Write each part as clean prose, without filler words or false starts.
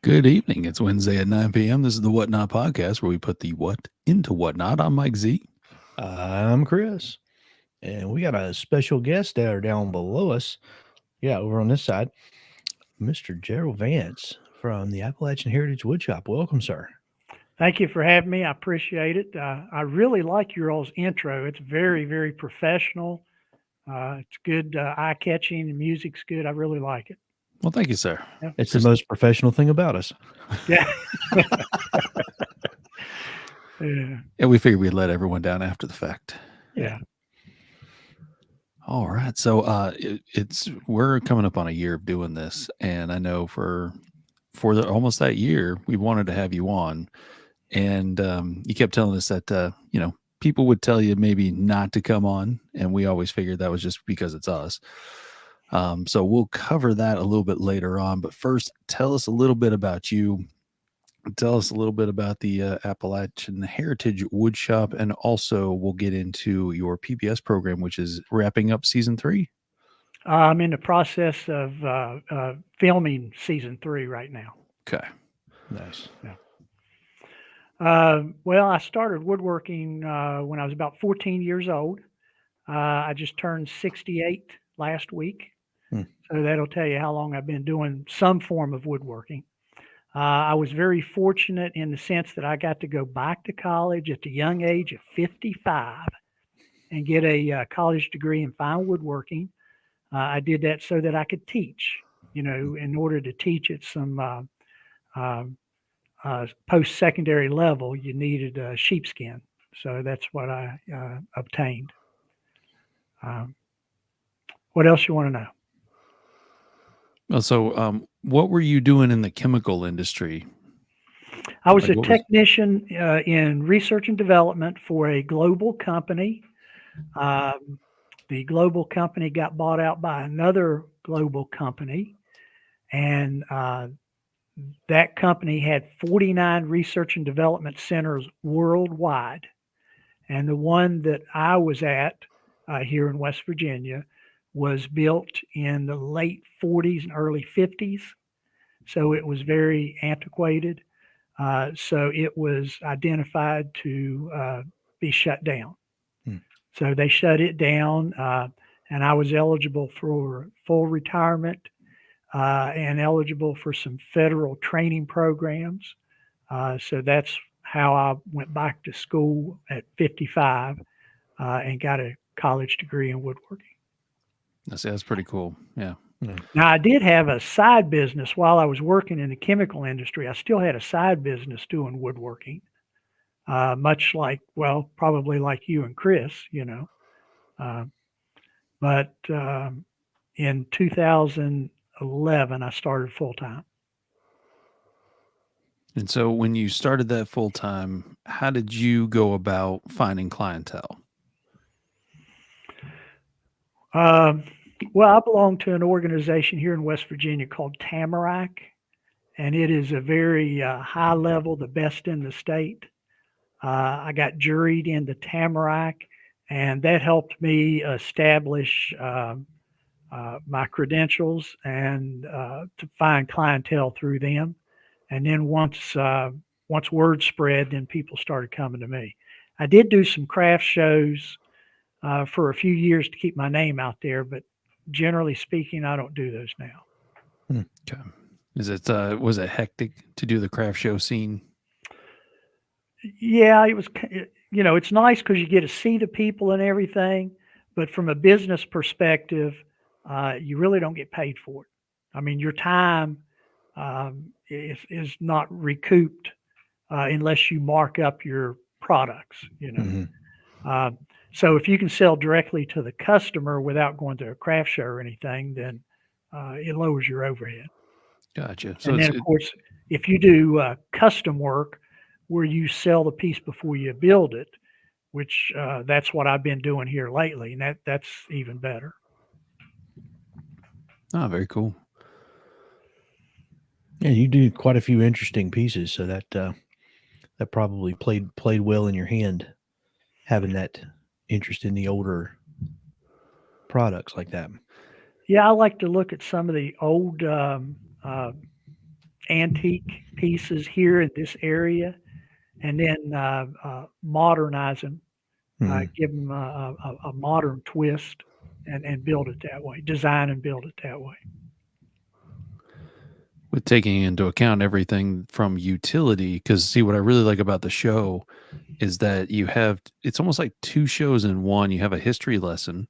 Good evening. It's Wednesday at 9 p.m. This is the Whatnot Podcast, where we put the what into whatnot. I'm Mike Z. I'm Chris. And we got a special guest there down below us. Yeah, over on this side, Mr. Jerill Vance from the Appalachian Heritage Woodshop. Welcome, sir. Thank you for having me. I appreciate it. I really like your all's intro. It's very, very professional. It's good, eye-catching. The music's good. I really like it. Well, thank you, sir. Yeah. It's the most professional thing about us. Yeah. Yeah. And we figured we'd let everyone down after the fact. Yeah. All right. So we're coming up on a year of doing this, and I know for almost that year we wanted to have you on, and you kept telling us that people would tell you maybe not to come on, and we always figured that was just because it's us. So we'll cover that a little bit later on, but first, tell us a little bit about you. Tell us a little bit about the Appalachian Heritage Woodshop, and also we'll get into your PBS program, which is wrapping up season 3. I'm in the process of filming season 3 right now. Okay. Nice. Yeah. Well, I started woodworking when I was about 14 years old. I just turned 68 last week. So that'll tell you how long I've been doing some form of woodworking. I was very fortunate in the sense that I got to go back to college at the young age of 55 and get a college degree in fine woodworking. I did that so that I could teach. In order to teach at some post-secondary level, you needed sheepskin. So that's what I obtained. What else you want to know? Well, so what were you doing in the chemical industry? I was a technician in research and development for a global company. The global company got bought out by another global company, and that company had 49 research and development centers worldwide. And the one that I was at here in West Virginia was built in the late 40s and early 50s. So it was very antiquated. So it was identified to be shut down. So they shut it down, and I was eligible for full retirement and eligible for some federal training programs. So that's how I went back to school at 55 and got a college degree in woodworking. That's pretty cool. Yeah. Now, I did have a side business while I was working in the chemical industry. I still had a side business doing woodworking, much like, well, probably like you and Chris, But in 2011, I started full time. And so when you started that full time, how did you go about finding clientele? Well, I belong to an organization here in West Virginia called Tamarack, and it is a very high level, the best in the state. I got juried in the Tamarack, and that helped me establish my credentials and to find clientele through them. And then once word spread, then people started coming to me. I did do some craft shows for a few years to keep my name out there, but generally speaking, I don't do those now. Okay. Was it hectic to do the craft show scene? Yeah, it was, it's nice because you get to see the people and everything, but from a business perspective, you really don't get paid for it. I mean, your time is not recouped unless you mark up your products, So if you can sell directly to the customer without going to a craft show or anything, then it lowers your overhead. Gotcha. So and then, of course, if you do custom work where you sell the piece before you build it, which that's what I've been doing here lately, and that's even better. Oh, very cool. Yeah, you do quite a few interesting pieces, so that probably played well in your hand, having that interest in the older products like that. Yeah, I like to look at some of the old antique pieces here in this area, and then modernize them, give them a modern twist, and build it that way, design and build it that way. With taking into account everything from utility, because see, what I really like about the show is that it's almost like two shows in one. You have a history lesson,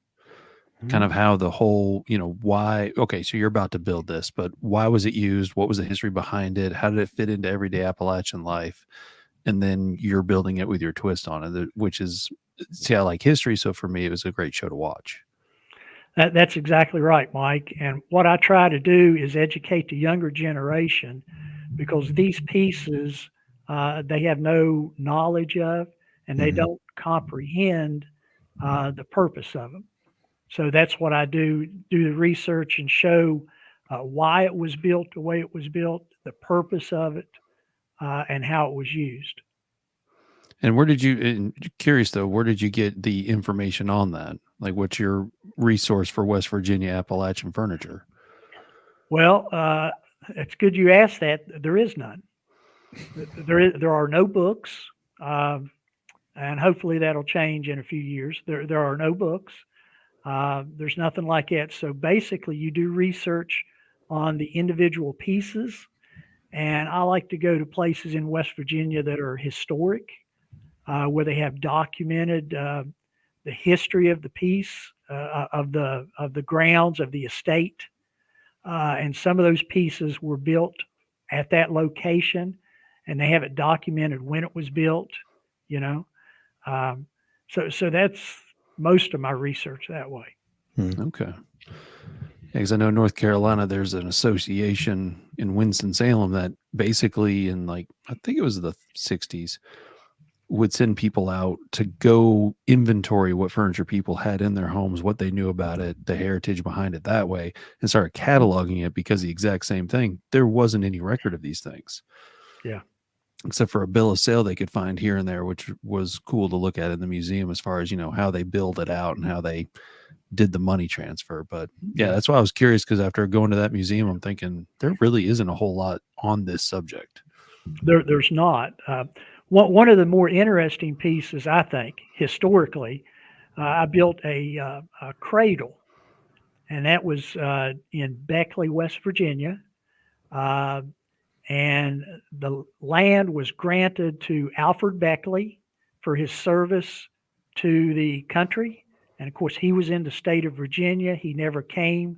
kind of how the whole, why, okay, so you're about to build this, but why was it used? What was the history behind it? How did it fit into everyday Appalachian life? And then you're building it with your twist on it, which is, see, I like history. So for me, it was a great show to watch. That's exactly right, Mike. And what I try to do is educate the younger generation, because these pieces they have no knowledge of, and they don't comprehend the purpose of them. So that's what I do the research and show why it was built the way it was built, the purpose of it, and how it was used. And curious though, where did you get the information on that? Like, what's your resource for West Virginia Appalachian furniture? Well, it's good you asked that. There is none. There are no books, and hopefully that'll change in a few years. There are no books. There's nothing like that. So basically, you do research on the individual pieces, and I like to go to places in West Virginia that are historic, where they have documented the history of the piece, of the grounds of the estate, and some of those pieces were built at that location, and they have it documented when it was built. So that's most of my research that way. Okay. Because I know North Carolina, there's an association in Winston-Salem that basically in I think it was the 60s, would send people out to go inventory what furniture people had in their homes, what they knew about it, the heritage behind it that way, and started cataloging it, because the exact same thing, there wasn't any record of these things. Yeah. Except for a bill of sale they could find here and there, which was cool to look at in the museum as far as, how they build it out and how they did the money transfer. But yeah, that's why I was curious, because after going to that museum, I'm thinking there really isn't a whole lot on this subject. There's not. One of the more interesting pieces, I think, historically, I built a cradle, and that was in Beckley, West Virginia. And the land was granted to Alfred Beckley for his service to the country. And of course, he was in the state of Virginia. He never came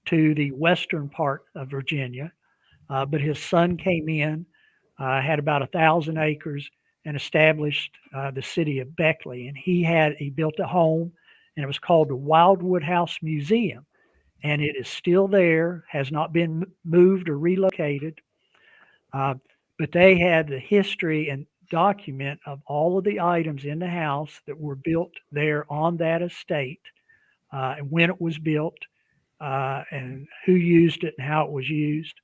to the western part of Virginia, but his son came in, had about 1,000 acres, and established the city of Beckley. And he built a home, and it was called the Wildwood House Museum. And it is still there, has not been moved or relocated. But they had the history and document of all of the items in the house that were built there on that estate, and when it was built, and who used it and how it was used.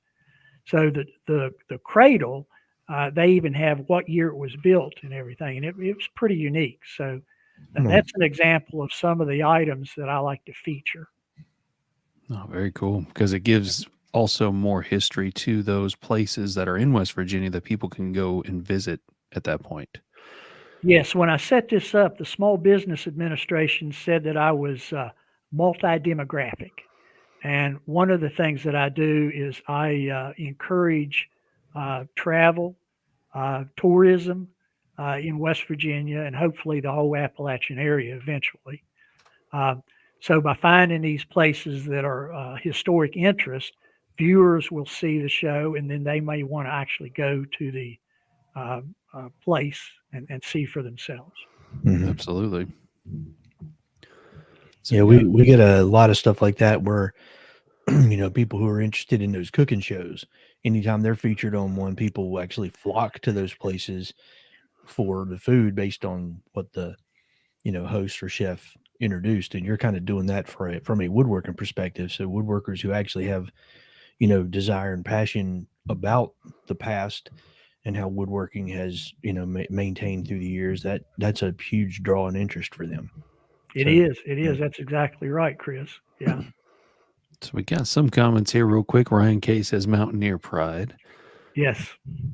So the cradle, they even have what year it was built and everything, and it was pretty unique. So that's an example of some of the items that I like to feature. Oh, very cool, because it gives also more history to those places that are in West Virginia that people can go and visit at that point. Yes, when I set this up, the Small Business Administration said that I was multi-demographic. And one of the things that I do is I encourage travel, tourism in West Virginia, and hopefully the whole Appalachian area eventually. So by finding these places that are historic interest, viewers will see the show, and then they may want to actually go to the place and see for themselves. Absolutely. So, yeah, we get a lot of stuff like that where, people who are interested in those cooking shows, anytime they're featured on one, people will actually flock to those places for the food based on what the, host or chef introduced. And you're kind of doing that from a woodworking perspective. So woodworkers who actually have, desire and passion about the past and how woodworking has, maintained through the years, that's a huge draw and interest for them. It is. That's exactly right, Chris. Yeah. So we got some comments here real quick. Ryan K says Mountaineer Pride. Yes.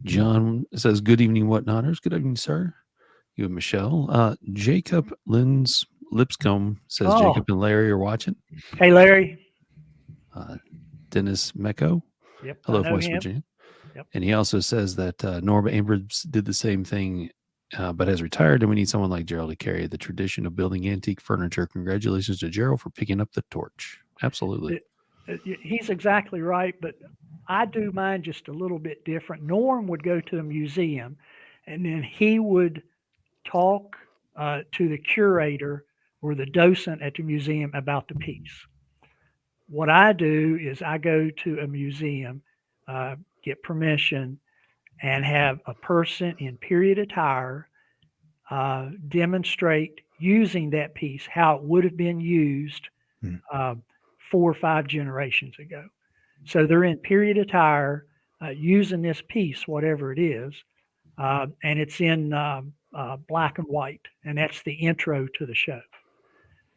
John says, "Good evening, whatnotters." Good evening, sir. You and Michelle. Jacob Lipscomb says, Oh, Jacob and Larry are watching. hey, Larry. Dennis Mecco. Yep, I Hello from know West him. Virginia. Yep. And he also says that Norma Abrams did the same thing, but has retired, and we need someone like Jerill to carry the tradition of building antique furniture. Congratulations to Jerill for picking up the torch. Absolutely. He's exactly right, but I do mine just a little bit different. Norm would go to a museum, and then he would talk to the curator or the docent at the museum about the piece. What I do is I go to a museum, get permission, and have a person in period attire demonstrate using that piece, how it would have been used 4 or 5 generations ago. So they're in period attire using this piece, whatever it is, and it's in black and white, and that's the intro to the show.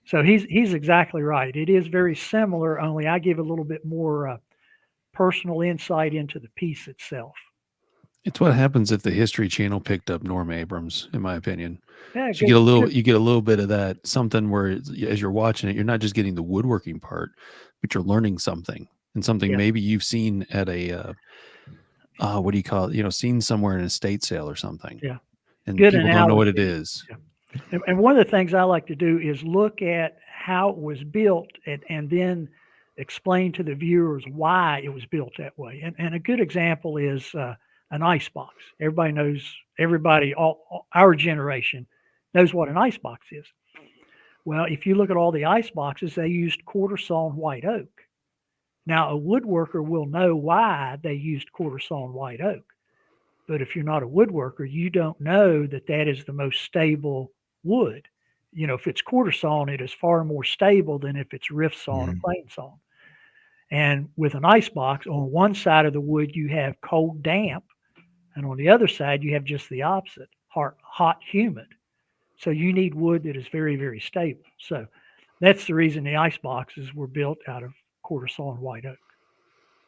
So he's exactly right. It is very similar, only I give a little bit more personal insight into the piece itself. It's what happens if the History Channel picked up Norm Abrams, in my opinion. Yeah, So you get a little bit of that, something where as you're watching it, you're not just getting the woodworking part, but you're learning something, and something maybe you've seen at a what do you call it? Seen somewhere in an estate sale or something. Yeah, and good people analogy. don't know what it is. Yeah. And one of the things I like to do is look at how it was built and then explain to the viewers why it was built that way. And a good example is an ice box. All our generation knows what an ice box is. Well, if you look at all the ice boxes, they used quarter sawn white oak. Now, a woodworker will know why they used quarter sawn white oak. But if you're not a woodworker, you don't know that that is the most stable wood. If it's quarter sawn, it is far more stable than if it's rift sawn or plain sawn. And with an ice box, on one side of the wood, you have cold, damp. And on the other side, you have just the opposite, hot, humid. So you need wood that is very, very stable. So that's the reason the ice boxes were built out of quarter sawn white oak.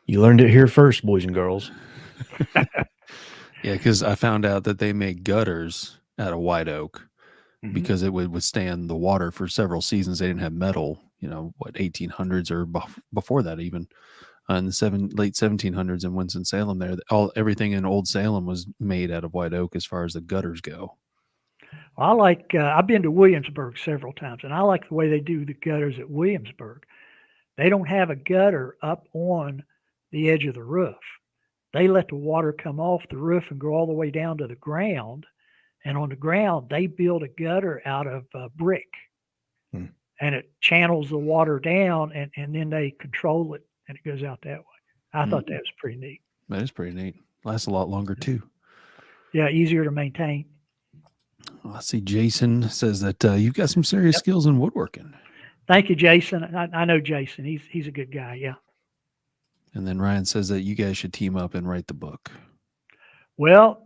You learned it here first, boys and girls. Yeah, because I found out that they make gutters out of white oak because it would withstand the water for several seasons. They didn't have metal, 1800s or before that even. In the late 1700s in Winston-Salem there, everything in Old Salem was made out of white oak as far as the gutters go. I've been to Williamsburg several times, and I like the way they do the gutters at Williamsburg. They don't have a gutter up on the edge of the roof. They let the water come off the roof and go all the way down to the ground. And on the ground, they build a gutter out of brick. And it channels the water down, and then they control it, and it goes out that way. I thought that was pretty neat. That is pretty neat. Lasts a lot longer, too. Yeah, easier to maintain. I see Jason says that you've got some serious skills in woodworking. Thank you, Jason. I know Jason. He's a good guy, yeah. And then Ryan says that you guys should team up and write the book. Well,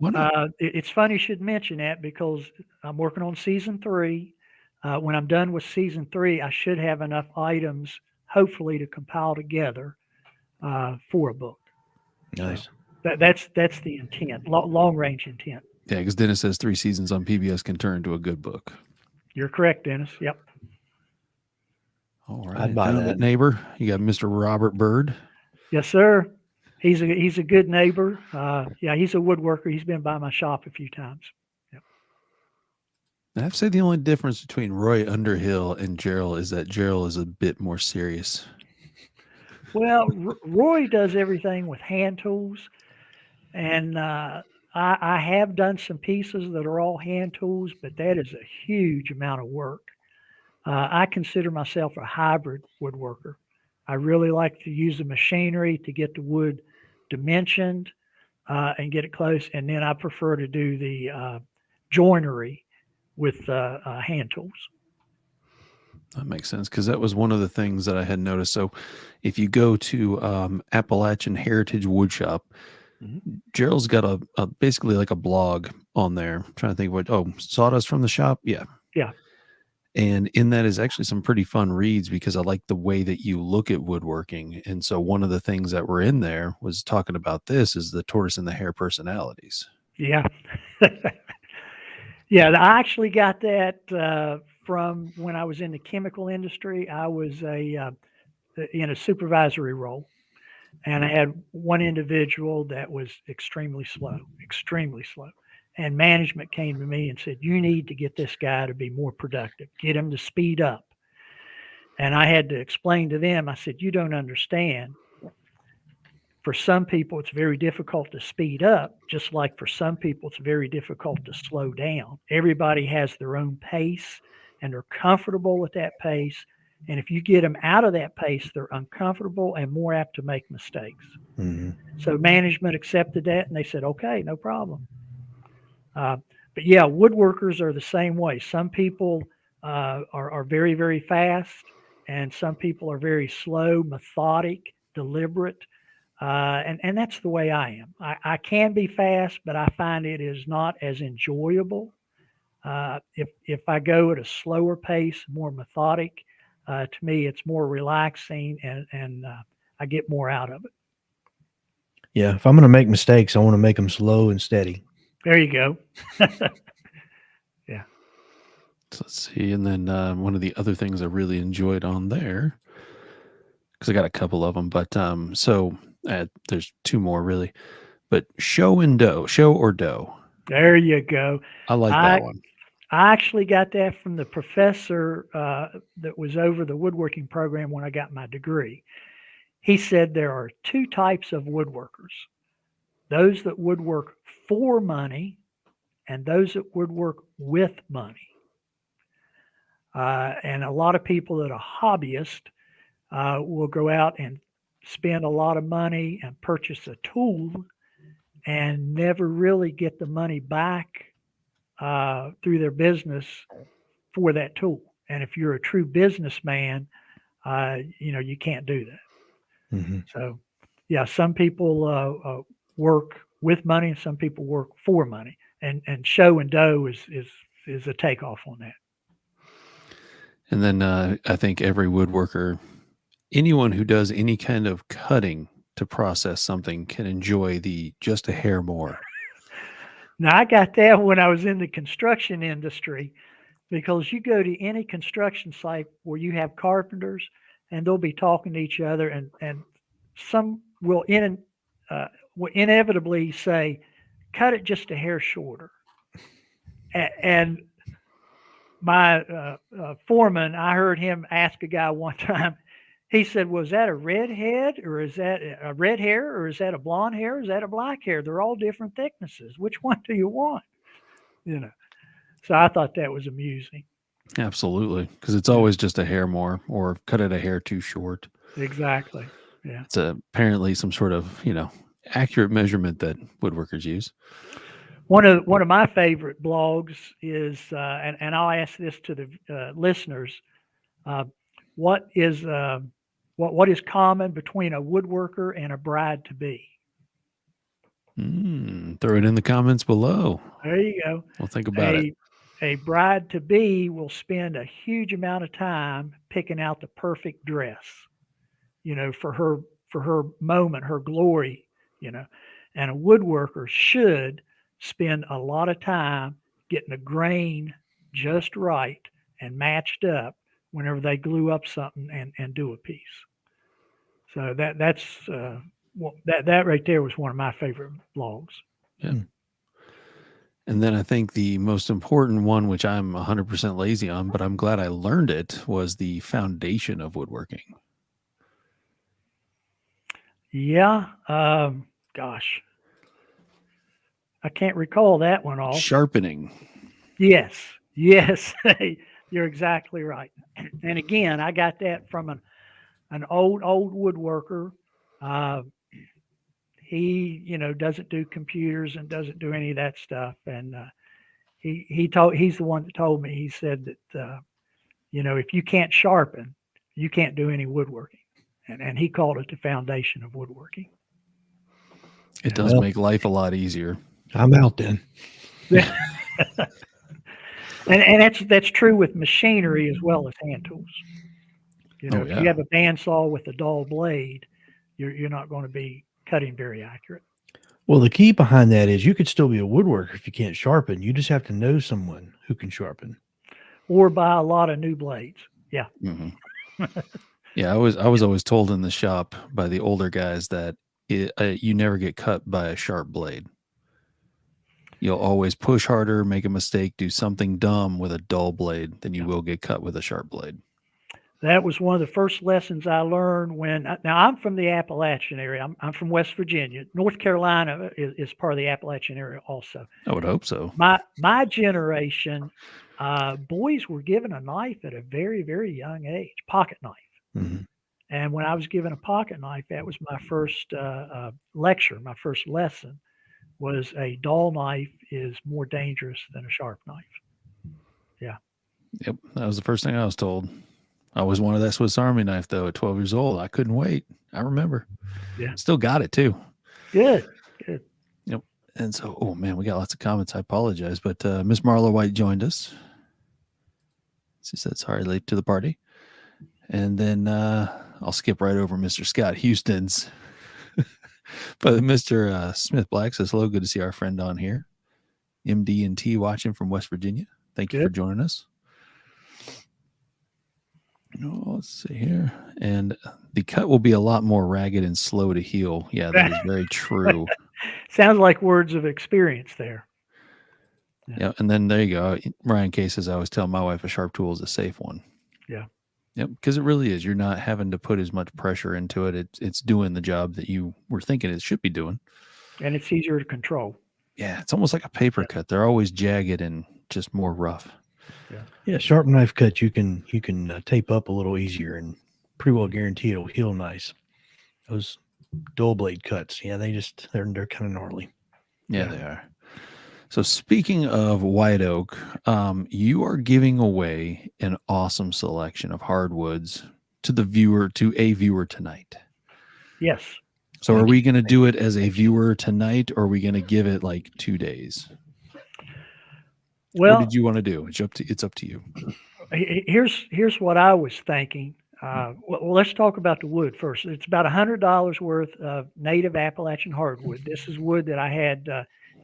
it's funny you should mention that because I'm working on season 3. When I'm done with season 3, I should have enough items, hopefully, to compile together for a book. Nice. So that's the intent, long range intent. Yeah, because Dennis says 3 seasons on PBS can turn into a good book. You're correct, Dennis. Yep. All right. I'd buy that. Neighbor, you got Mr. Robert Bird. Yes, sir. He's a good neighbor. He's a woodworker. He's been by my shop a few times. Yep. I have to say the only difference between Roy Underhill and Jerill is that Jerill is a bit more serious. Well, Roy does everything with hand tools, and I have done some pieces that are all hand tools, but that is a huge amount of work. I consider myself a hybrid woodworker. I really like to use the machinery to get the wood dimensioned and get it close, and then I prefer to do the joinery with hand tools. That makes sense because that was one of the things that I had noticed. So if you go to Appalachian Heritage Woodshop, Jerill's got a basically like a blog on there. I'm trying to think sawdust from the shop. Yeah. And in that is actually some pretty fun reads because I like the way that you look at woodworking. And so one of the things that were in there was talking about this is the tortoise and the hare personalities. Yeah. Yeah, I actually got that from when I was in the chemical industry. I was in a supervisory role, and I had one individual that was extremely slow, and management came to me and said, "You need to get this guy to be more productive. Get him to speed up." And I had to explain to them. I said, "You don't understand. For some people, it's very difficult to speed up, just like for some people, it's very difficult to slow down. Everybody has their own pace, and they're comfortable with that pace. And if you get them out of that pace, they're uncomfortable and more apt to make mistakes." Mm-hmm. So management accepted that, and they said, "Okay, no problem." But yeah, woodworkers are the same way. Some people are very, very fast, and some people are very slow, methodic, deliberate. And that's the way I am. I can be fast, but I find it is not as enjoyable. If I go at a slower pace, more methodic, to me, it's more relaxing, and I get more out of it. Yeah, if I'm going to make mistakes, I want to make them slow and steady. There you go. Yeah. So let's see. And then one of the other things I really enjoyed on there, because I got a couple of them, but there's two more really, but show or dough. There you go. I like that one. I actually got that from the professor that was over the woodworking program when I got my degree. He said there are two types of woodworkers: those that woodwork for money and those that woodwork with money. And a lot of people that are hobbyists will go out and spend a lot of money and purchase a tool and never really get the money back through their business for that tool. And if you're a true businessman, you can't do that. Mm-hmm. So, yeah, some people work with money, and some people work for money. And show and dough is a takeoff on that. And then I think every woodworker, anyone who does any kind of cutting to process something, can enjoy the just a hair more. Now, I got that when I was in the construction industry, because you go to any construction site where you have carpenters, and they'll be talking to each other, and some will inevitably say, "Cut it just a hair shorter." And my foreman, I heard him ask a guy one time. He said, "Was that a red head, or is that a red hair, or is that a blonde hair, or is that a black hair? They're all different thicknesses. Which one do you want?" So I thought that was amusing. Absolutely, because it's always just a hair more, or cut it a hair too short. Exactly. Yeah. It's apparently some sort of accurate measurement that woodworkers use. One of my favorite blogs is, and I'll ask this to the listeners: what is common between a woodworker and a bride to be? Throw it in the comments below. There you go. We'll think about it. A bride to be will spend a huge amount of time picking out the perfect dress, for her moment, her glory, and a woodworker should spend a lot of time getting the grain just right and matched up whenever they glue up something and do a piece. So that right there was one of my favorite blogs. Yeah. And then I think the most important one, which I'm 100% lazy on, but I'm glad I learned it, was the Foundation of Woodworking. Yeah. Gosh, I can't recall that one all. Sharpening. Yes. You're exactly right. And again, I got that from an old woodworker. He, doesn't do computers and doesn't do any of that stuff. And he's the one that told me. He said that if you can't sharpen, you can't do any woodworking. And he called it the Foundation of Woodworking. It does make life a lot easier. I'm out then. And that's true with machinery as well as hand tools. If you have a bandsaw with a dull blade, you're not going to be cutting very accurate. Well, the key behind that is you could still be a woodworker if you can't sharpen. You just have to know someone who can sharpen. Or buy a lot of new blades. Yeah. Mm-hmm. Yeah, I was always told in the shop by the older guys that you never get cut by a sharp blade. You'll always push harder, make a mistake, do something dumb with a dull blade than you will get cut with a sharp blade. That was one of the first lessons I learned now I'm from the Appalachian area. I'm from West Virginia. North Carolina is part of the Appalachian area also. I would hope so. My generation, boys were given a knife at a very, very young age, pocket knife. Mm-hmm. And when I was given a pocket knife, that was my first lecture, my first lesson was a dull knife is more dangerous than a sharp knife. Yeah. Yep. That was the first thing I was told. I always wanted that Swiss Army knife, though, at 12 years old. I couldn't wait. I remember. Yeah. Still got it, too. Good. Yep. And so, oh, man, we got lots of comments. I apologize. But Miss Marla White joined us. She said, sorry, late to the party. And then I'll skip right over Mr. Scott Houston's. But Mr. Smith Black says, hello, good to see our friend on here. MD&T watching from West Virginia. Thank you for joining us. Let's see here. And the cut will be a lot more ragged and slow to heal. Yeah, that is very true. Sounds like words of experience there. Yeah, and then there you go. Ryan K says, I always tell my wife a sharp tool is a safe one. Yeah. Yep, because it really is. You're not having to put as much pressure into it. It's doing the job that you were thinking it should be doing. And it's easier to control. Yeah, it's almost like a paper cut. They're always jagged and just more rough. Yeah, sharp knife cut you can tape up a little easier and pretty well guarantee it'll heal nice. Those dull blade cuts, yeah, they're kind of gnarly. Yeah, they are. So speaking of white oak, you are giving away an awesome selection of hardwoods to a viewer tonight. Yes. So are we going to do it as a viewer tonight, or are we going to give it like 2 days? Well, what did you want to do? It's up to you. Here's what I was thinking. Well, let's talk about the wood first. It's about $100 worth of native Appalachian hardwood. This is wood that I had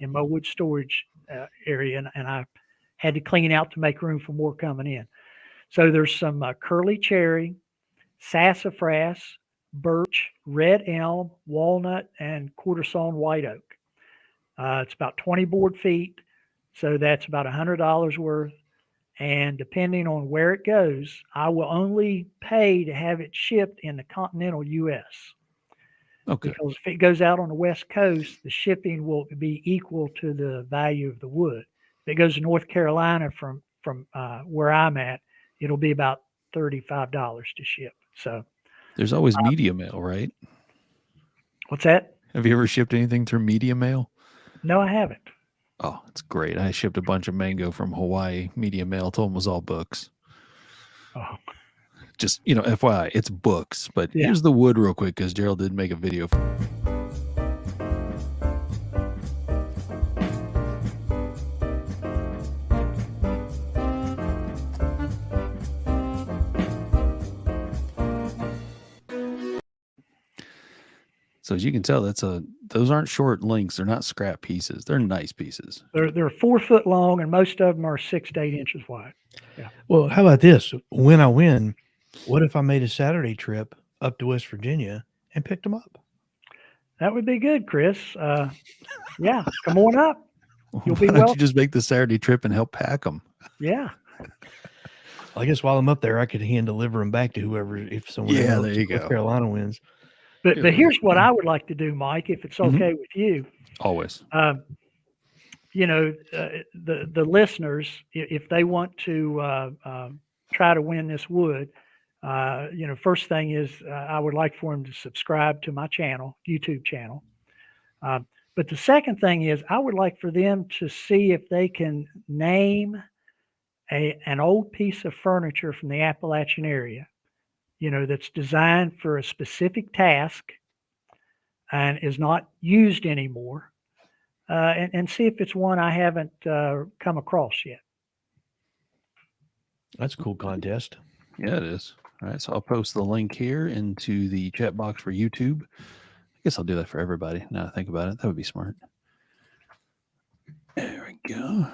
in my wood storage area, and I had to clean out to make room for more coming in. So there's some curly cherry, sassafras, birch, red elm, walnut, and quarter sawn white oak. It's about 20 board feet. So that's about $100 worth. And depending on where it goes, I will only pay to have it shipped in the continental U.S. Okay. Because if it goes out on the West Coast, the shipping will be equal to the value of the wood. If it goes to North Carolina from where I'm at, it'll be about $35 to ship. So there's always media mail, right? What's that? Have you ever shipped anything through media mail? No, I haven't. Oh, it's great. I shipped a bunch of mango from Hawaii media mail. Told them it was all books. Oh. Just, FYI, it's books. But here's the wood real quick, because Jerill did make a video. So as you can tell, those aren't short links. They're not scrap pieces. They're nice pieces. They're 4 foot long, and most of them are 6 to 8 inches wide. Yeah. Well, how about this? When I win, what if I made a Saturday trip up to West Virginia and picked them up? That would be good, Chris. Yeah, come on up. You'll be Why don't you just make the Saturday trip and help pack them? Yeah. I guess while I'm up there, I could hand deliver them back to whoever, if someone else there you North go. Carolina wins. But here's what I would like to do, Mike, if it's okay with you. Always. The listeners, if they want to try to win this wood, first thing is I would like for them to subscribe to my channel, YouTube channel. But the second thing is I would like for them to see if they can name an old piece of furniture from the Appalachian area, that's designed for a specific task and is not used anymore, and see if it's one I haven't come across yet. That's a cool contest. Yeah, it is. All right, so I'll post the link here into the chat box for YouTube. I guess I'll do that for everybody. Now I think about it, that would be smart. There we go.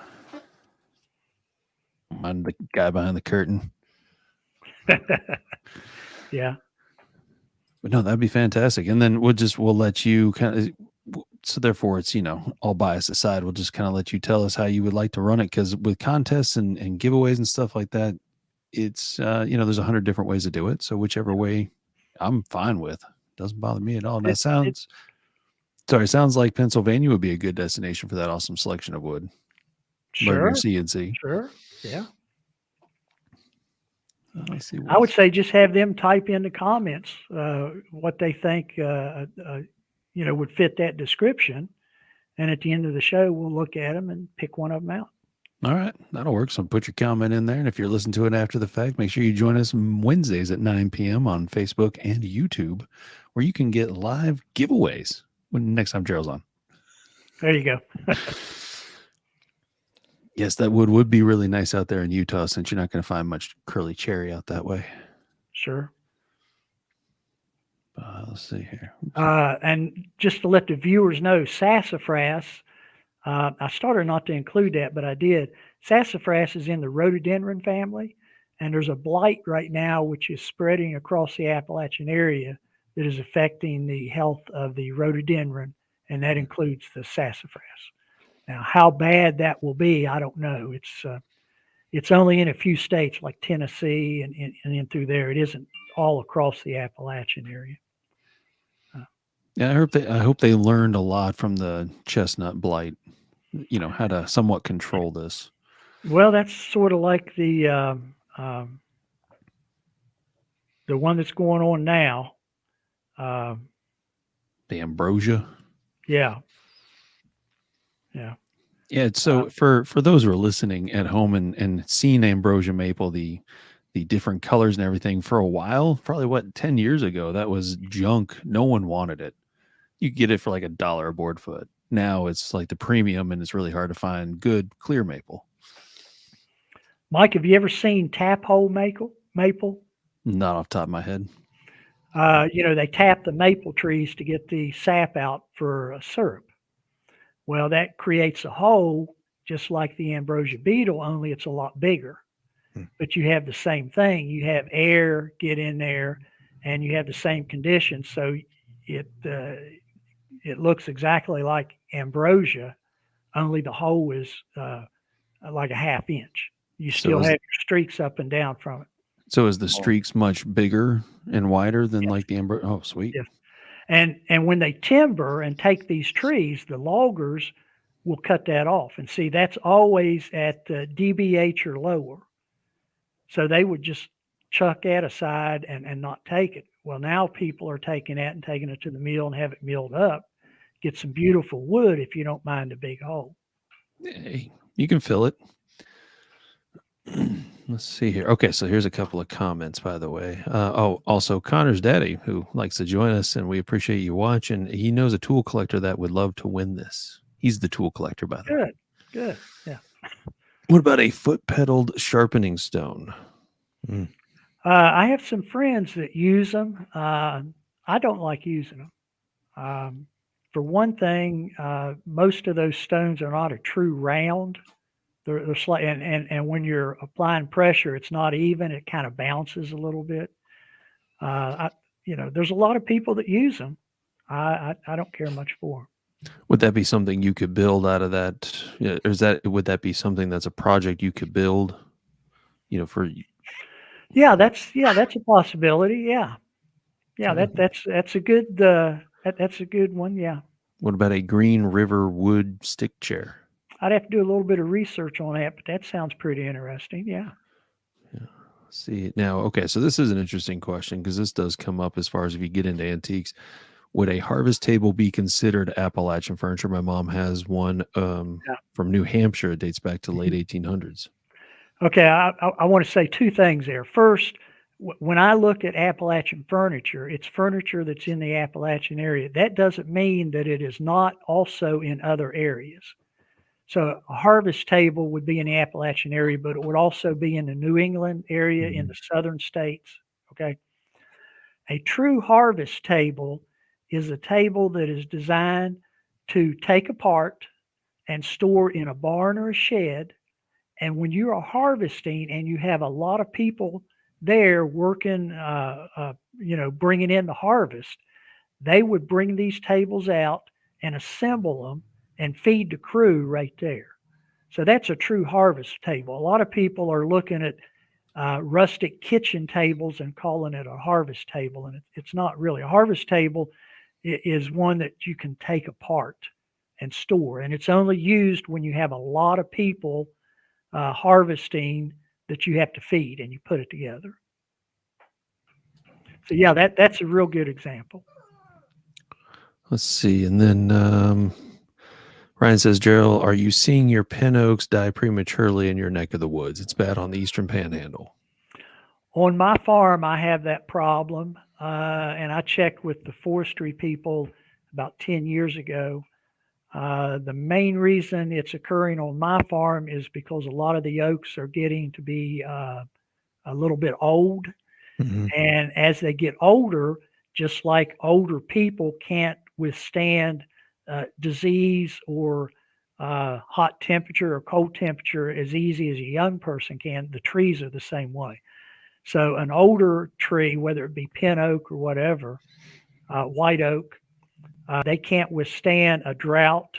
I'm the guy behind the curtain. Yeah. But no, that'd be fantastic. And then we'll let you kind of. So therefore, it's all bias aside. We'll just kind of let you tell us how you would like to run it, because with contests and giveaways and stuff like that, it's there's 100 different ways to do it. So whichever way, I'm fine with. Doesn't bother me at all. Now sounds like Pennsylvania would be a good destination for that awesome selection of wood. Learn your CNC. Sure. Yeah. Let's see. I would say just have them type in the comments what they think would fit that description, and at the end of the show we'll look at them and pick one of them out. All right, that'll work. So put your comment in there, and if you're listening to it after the fact, make sure you join us Wednesdays at 9 p.m. on Facebook and YouTube, where you can get live giveaways when next time Jerill's on. There you go. Yes, that would be really nice out there in Utah, since you're not going to find much curly cherry out that way. Sure. Let's see here. And just to let the viewers know, sassafras, I started not to include that, but I did. Sassafras is in the rhododendron family, and there's a blight right now which is spreading across the Appalachian area that is affecting the health of the rhododendron, and that includes the sassafras. Now, how bad that will be, I don't know. It's only in a few states like Tennessee and in through there. It isn't all across the Appalachian area. Yeah, I hope they learned a lot from the chestnut blight. How to somewhat control this. Well, that's sort of like the one that's going on now. The ambrosia. Yeah. Yeah. So for those who are listening at home and seeing ambrosia maple, the different colors and everything, for a while, probably 10 years ago, that was junk. No one wanted it. You get it for like $1 a board foot. Now it's like the premium, and it's really hard to find good clear maple. Mike, have you ever seen tap hole maple? Not off the top of my head. They tap the maple trees to get the sap out for a syrup. Well, that creates a hole just like the ambrosia beetle, only it's a lot bigger. But you have the same thing. You have air get in there, and you have the same conditions. So it looks exactly like ambrosia, only the hole is like a half inch. You still have your streaks up and down from it. So is the streaks much bigger and wider than like the ambrosia? Oh, sweet. Yes. And when they timber and take these trees, the loggers will cut that off. And see, that's always at DBH or lower. So they would just chuck that aside and not take it. Well, now people are taking that and taking it to the mill and have it milled up. Get some beautiful wood if you don't mind a big hole. Hey, you can fill it. Let's see here. Okay, so here's a couple of comments, by the way. Also Connor's daddy, who likes to join us, and we appreciate you watching. He knows a tool collector that would love to win this. He's the tool collector, by the way. Good. Yeah. What about a foot-pedaled sharpening stone? I have some friends that use them. I don't like using them. For one thing, most of those stones are not a true round. They're slight, and when you're applying pressure, it's not even. It kind of bounces a little bit. There's a lot of people that use them. I don't care much for them. Would that be something you could build out of that? Would that be something that's a project you could build? That's a possibility. Yeah. That's a good that's a good one. Yeah. What about a Green River wood stick chair? I'd have to do a little bit of research on that, but that sounds pretty interesting. Yeah. See now, okay, so this is an interesting question, because this does come up as far as if you get into antiques. Would a harvest table be considered Appalachian furniture? My mom has one from New Hampshire. It dates back to late 1800s. Okay, I want to say two things there. First, when I look at Appalachian furniture, it's furniture that's in the Appalachian area. That doesn't mean that it is not also in other areas. So a harvest table would be in the Appalachian area, but it would also be in the New England area, in the southern states. Okay. A true harvest table is a table that is designed to take apart and store in a barn or a shed. And when you are harvesting and you have a lot of people there working, bringing in the harvest, they would bring these tables out and assemble them and feed the crew right there. So that's a true harvest table. A lot of people are looking at rustic kitchen tables and calling it a harvest table, and it's not really. A harvest table is one that you can take apart and store, and it's only used when you have a lot of people harvesting that you have to feed, and you put it together. So yeah, that's a real good example. Let's see. And then Ryan says, Jerill, are you seeing your pin oaks die prematurely in your neck of the woods? It's bad on the Eastern Panhandle. On my farm, I have that problem, and I checked with the forestry people about 10 years ago. The main reason it's occurring on my farm is because a lot of the oaks are getting to be a little bit old. And as they get older, just like older people can't withstand disease or hot temperature or cold temperature as easy as a young person can, the trees are the same way. So an older tree, whether it be pin oak or whatever, white oak, they can't withstand a drought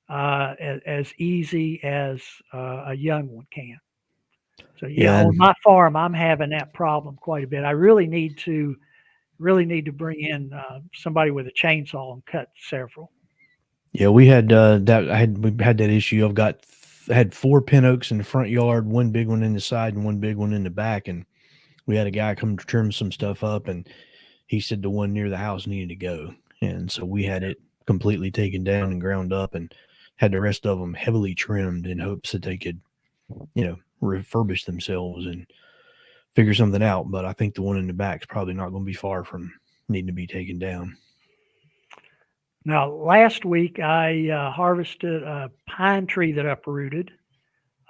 as easy as a young one can. So yeah, on my farm, I'm having that problem quite a bit. I really need to bring in somebody with a chainsaw and cut several. Yeah, we had we had that issue. I had 4 pin oaks in the front yard, one big one in the side and one big one in the back, and we had a guy come to trim some stuff up, and he said the one near the house needed to go, and so we had it completely taken down and ground up, and had the rest of them heavily trimmed in hopes that they could, refurbish themselves and figure something out. But I think the one in the back is probably not going to be far from needing to be taken down. Now, last week I harvested a pine tree that uprooted.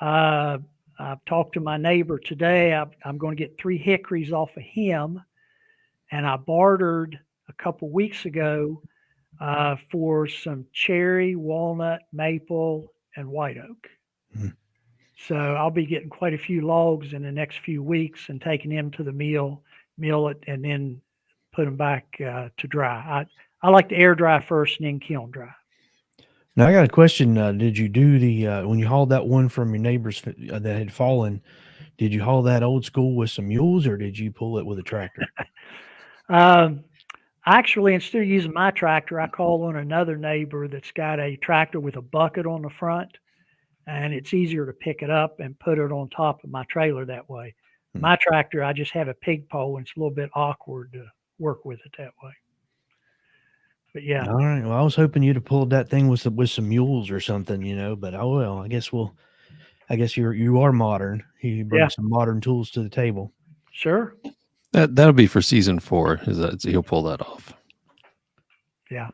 I've talked to my neighbor today. I'm going to get 3 hickories off of him, and I bartered a couple weeks ago for some cherry, walnut, maple, and white oak. So I'll be getting quite a few logs in the next few weeks and taking them to the mill it, and then put them back to dry. I like to air dry first and then kiln dry. Now I got a question. Did you do when you hauled that one from your neighbors that had fallen, did you haul that old school with some mules, or did you pull it with a tractor? Actually, instead of using my tractor, I called on another neighbor that's got a tractor with a bucket on the front, and it's easier to pick it up and put it on top of my trailer that way. My tractor, I just have a pig pole, and it's a little bit awkward to work with it that way. But yeah. All right. Well, I was hoping you'd have pulled that thing with some mules or something, but oh well. I guess you are modern. You bring some modern tools to the table. Sure. That'll be for season 4. He'll pull that off. Yeah.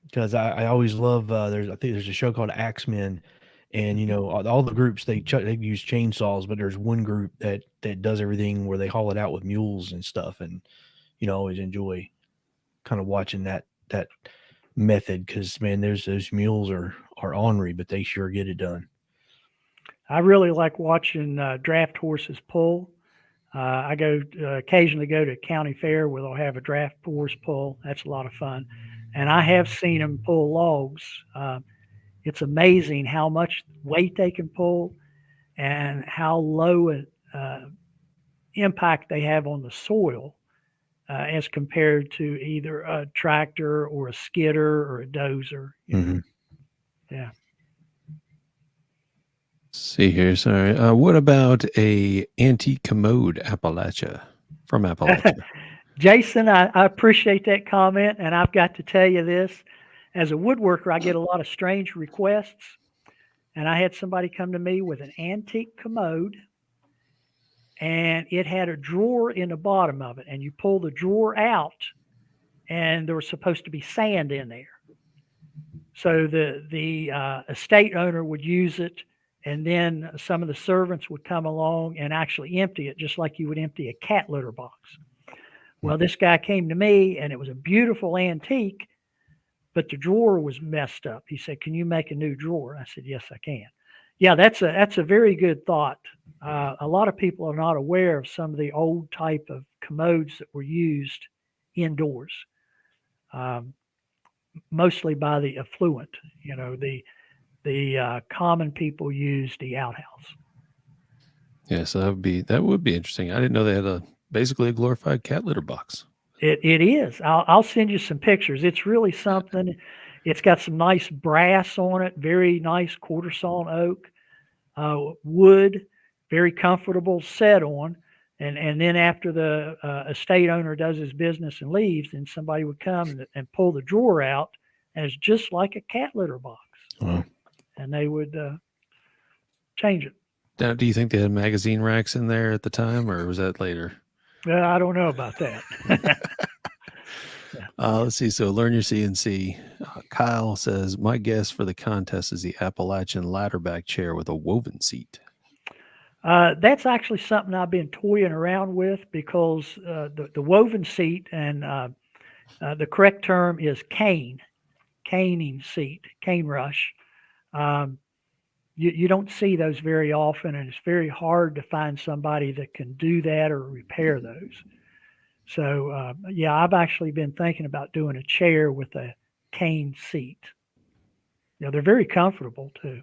Because I always love. I think there's a show called Axemen, and all the groups they use chainsaws, but there's one group that does everything where they haul it out with mules and stuff, and I always enjoy kind of watching that method, because man, those mules are ornery, but they sure get it done. I really like watching draft horses pull. I occasionally go to county fair where they'll have a draft horse pull. That's a lot of fun, and I have seen them pull logs. It's amazing how much weight they can pull and how low impact they have on the soil as compared to either a tractor or a skidder or a dozer. Yeah. See here, sorry. What about a antique Commode from Appalachia? Jason, I appreciate that comment, and I've got to tell you this. As a woodworker, I get a lot of strange requests, and I had somebody come to me with an antique Commode, and it had a drawer in the bottom of it, and you pull the drawer out, and there was supposed to be sand in there. So the estate owner would use it, and then some of the servants would come along and actually empty it, just like you would empty a cat litter box. Well, this guy came to me, and it was a beautiful antique, but the drawer was messed up. He said, "Can you make a new drawer?" I said, "Yes, I can." Yeah, that's a very good thought. A lot of people are not aware of some of the old type of commodes that were used indoors, mostly by the affluent. You know, the common people used the outhouse. Yeah, so that would be interesting. I didn't know they had basically a glorified cat litter box. It is. I'll send you some pictures. It's really something. It's got some nice brass on it, very nice quarter sawn oak, wood, very comfortable set on. And then after the estate owner does his business and leaves, then somebody would come and pull the drawer out, and it's just like a cat litter box. Wow. And they would change it. Now, do you think they had magazine racks in there at the time, or was that later? I don't know about that. Let's see. So learn your CNC. Kyle says, my guess for the contest is the Appalachian ladderback chair with a woven seat. That's actually something I've been toying around with, because the woven seat, and the correct term is caning seat, cane rush. You don't see those very often, and it's very hard to find somebody that can do that or repair those. So, yeah, I've actually been thinking about doing a chair with a cane seat. You know, they're very comfortable too.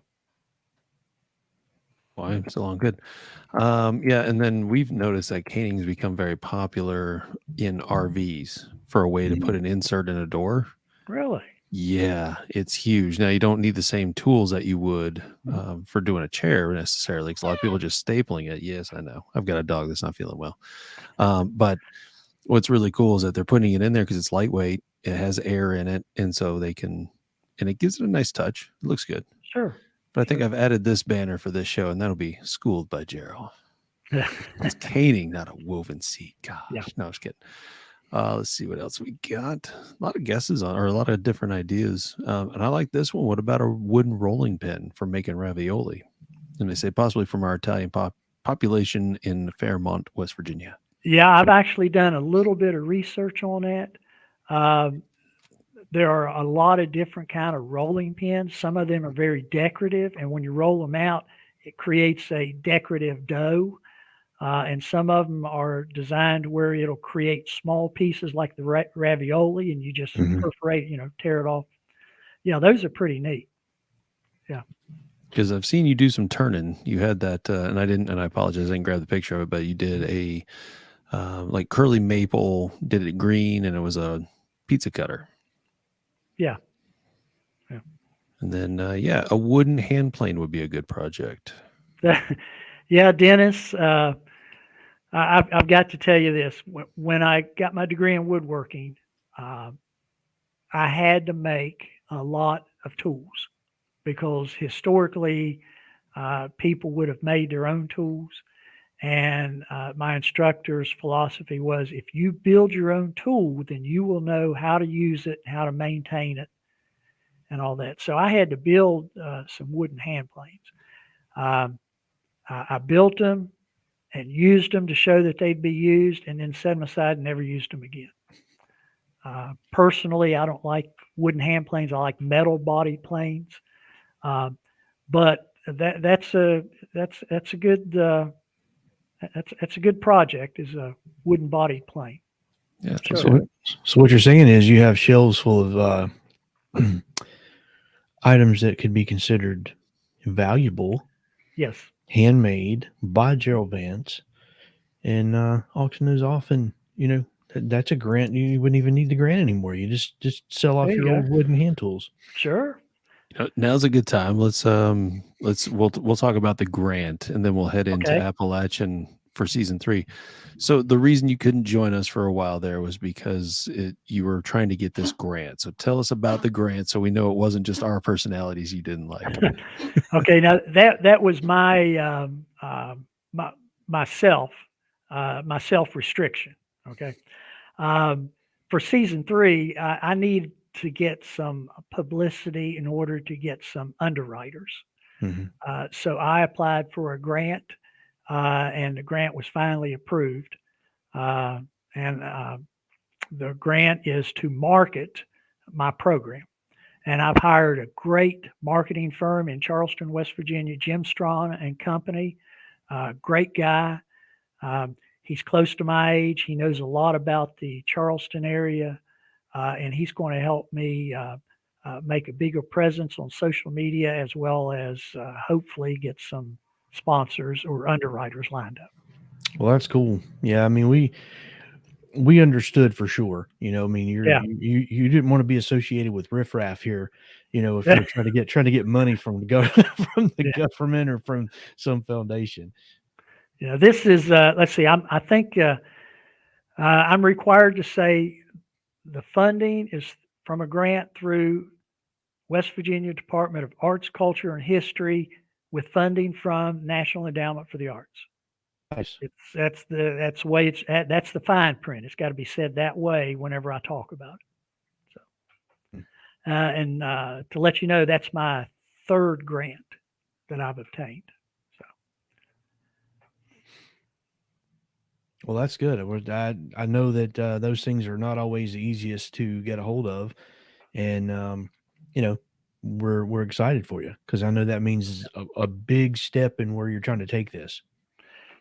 Why so long? Good. Yeah, and then we've noticed that caning's become very popular in RVs for a way to put an insert in a door. Really? Yeah, it's huge. Now you don't need the same tools that you would for doing a chair necessarily, because a lot of people are just stapling it. Yes, I know. I've got a dog that's not feeling well. But what's really cool is that they're putting it in there because it's lightweight. It has air in it, and so they can, and it gives it a nice touch. It looks good. Sure. But I think I've added this banner for this show, and that'll be Schooled by Jerill. It's caning, not a woven seat. Gosh, Yeah. no, I was kidding. Let's see what else we got. A lot of guesses on, or a lot of different ideas. And I like this one. What about a wooden rolling pin for making ravioli? And they say possibly from our Italian population in Fairmont, West Virginia. Yeah, I've actually done a little bit of research on that. There are a lot of different kind of rolling pins. Some of them are very decorative, and when you roll them out, it creates a decorative dough. And some of them are designed where it'll create small pieces like the ravioli, and you just perforate, tear it off. Yeah, those are pretty neat. Yeah. Because I've seen you do some turning. You had that, and I apologize, I didn't grab the picture of it, but you did a like curly maple, did it green, and it was a pizza cutter. Yeah. Yeah. And then, a wooden hand plane would be a good project. Yeah, Dennis, I've got to tell you this. When I got my degree in woodworking, I had to make a lot of tools, because historically, people would have made their own tools. And my instructor's philosophy was, if you build your own tool, then you will know how to use it, how to maintain it, and all that. So I had to build some wooden hand planes. I built them and used them to show that they'd be used, and then set them aside and never used them again. Personally, I don't like wooden hand planes. I like metal body planes. But that's a good project, is a wooden body plane. Yeah. Sure. So what you're saying is you have shelves full of items that could be considered valuable. Yes. Handmade by Jerill Vance, and auction is often, that's a grant. You wouldn't even need the grant anymore. You just sell off your old wooden hand tools. Sure. Now's a good time. We'll talk about the grant, and then we'll head into Appalachian for season 3. So the reason you couldn't join us for a while there was because you were trying to get this grant. So tell us about the grant, so we know it wasn't just our personalities you didn't like. Okay, now that was my self restriction. Okay, for season 3, I need to get some publicity in order to get some underwriters. So I applied for a grant, and the grant was finally approved. And the grant is to market my program. And I've hired a great marketing firm in Charleston, West Virginia, Jim Strawn and Company. Great guy. He's close to my age. He knows a lot about the Charleston area, and he's going to help me make a bigger presence on social media, as well as hopefully get some sponsors or underwriters lined up. Well, that's cool. Yeah, I mean, we understood for sure. I mean, you didn't want to be associated with riffraff here. If you're trying to get money from the government or from some foundation. This is let's see. I think I'm required to say the funding is from a grant through West Virginia Department of Arts, Culture, and History, with funding from National Endowment for the Arts. Nice. That's the way that's the fine print. It's got to be said that way whenever I talk about it. So, and to let you know, that's my third grant that I've obtained. So, well, that's good. I know that those things are not always the easiest to get a hold of, and we're excited for you, because I know that means a big step in where you're trying to take this.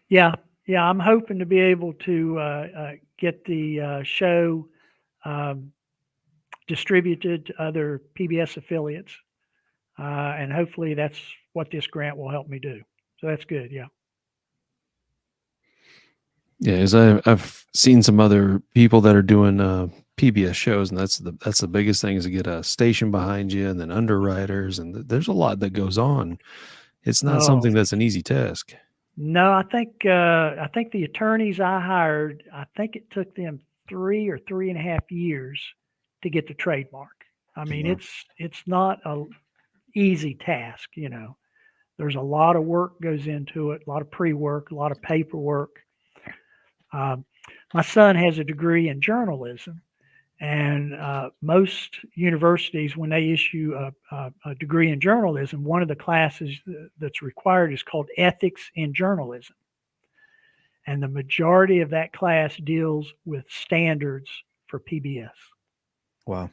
Yeah, I'm hoping to be able to get the show distributed to other PBS affiliates, and hopefully that's what this grant will help me do. So that's good. Yeah. Yeah, as I've seen some other people that are doing PBS shows, and that's the biggest thing, is to get a station behind you, and then underwriters, and there's a lot that goes on. It's not something that's an easy task. No, I think the attorneys I hired, I think it took them 3 or 3.5 years to get the trademark. I mean, it's not a easy task. There's a lot of work goes into it, a lot of pre-work, a lot of paperwork. My son has a degree in journalism, and most universities, when they issue a degree in journalism, one of the classes that's required is called Ethics in Journalism. And the majority of that class deals with standards for PBS. Wow.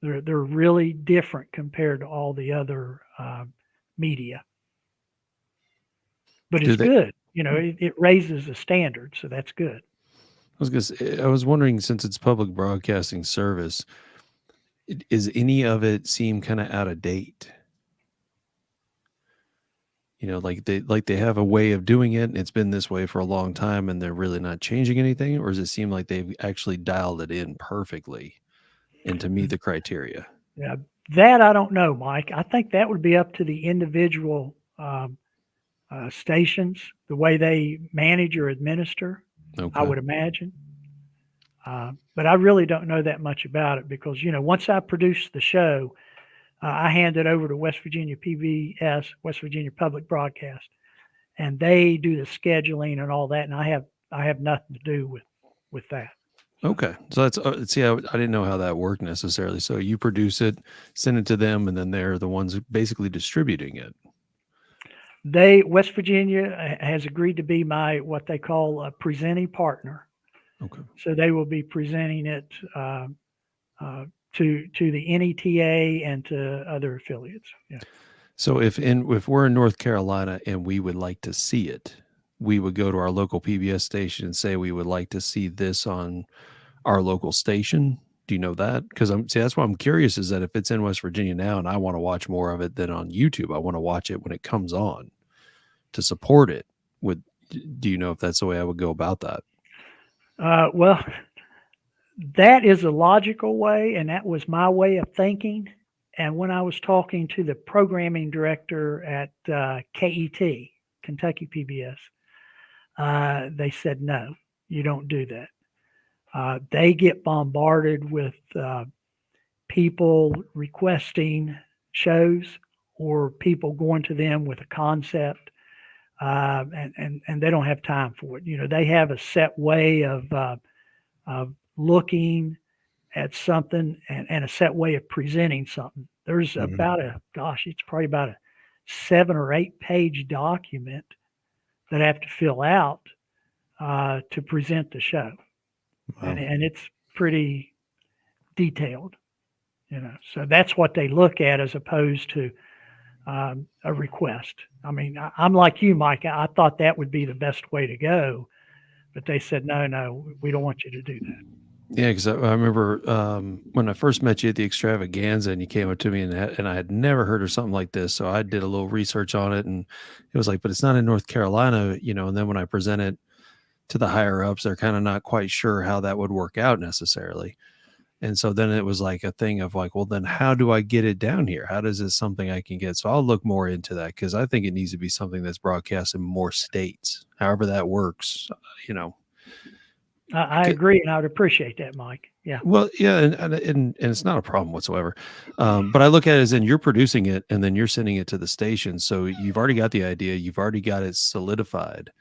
They're really different compared to all the other media. But it's good. It raises the standard, so that's good. I was wondering, since it's public broadcasting service, is any of it seem kind of out of date? Like they have a way of doing it, and it's been this way for a long time, and they're really not changing anything, or does it seem like they've actually dialed it in perfectly and to meet the criteria? Yeah, that I don't know, Mike. I think that would be up to the individual stations, the way they manage or administer. Okay. I would imagine. But I really don't know that much about it, because, once I produce the show, I hand it over to West Virginia PBS, West Virginia Public Broadcast, and they do the scheduling and all that. And I have nothing to do with that. Okay. So that's, I didn't know how that worked necessarily. So you produce it, send it to them, and then they're the ones basically distributing it. West Virginia has agreed to be what they call a presenting partner. Okay. So they will be presenting it to the NETA and to other affiliates. Yeah. So if we're in North Carolina and we would like to see it, we would go to our local PBS station and say we would like to see this on our local station. Do you know that? Because that's why I'm curious, is that if it's in West Virginia now and I want to watch more of it than on YouTube, I want to watch it when it comes on to support it. Do you know if that's the way I would go about that? Well, that is a logical way, and that was my way of thinking. And when I was talking to the programming director at KET, Kentucky PBS, they said, no, you don't do that. They get bombarded with people requesting shows, or people going to them with a concept, and they don't have time for it. They have a set way of looking at something and a set way of presenting something. There's Mhm. it's probably about a 7 or 8 page document that I have to fill out to present the show. Wow. And it's pretty detailed, so that's what they look at as opposed to a request. I mean, I'm like you, Mike. I thought that would be the best way to go, but they said, no, we don't want you to do that. Yeah, because I remember when I first met you at the extravaganza, and you came up to me, and I had never heard of something like this, so I did a little research on it, and it was like, but it's not in North Carolina, and then when I present it to the higher ups, they're kind of not quite sure how that would work out necessarily. And so then it was like a thing of like, well, then how do I get it down here? How does it something I can get? So I'll look more into that, because I think it needs to be something that's broadcast in more states, however that works, I agree, and I would appreciate that, Mike. Yeah. Well, yeah, and it's not a problem whatsoever. But I look at it as in you're producing it and then you're sending it to the station. So you've already got the idea, you've already got it solidified.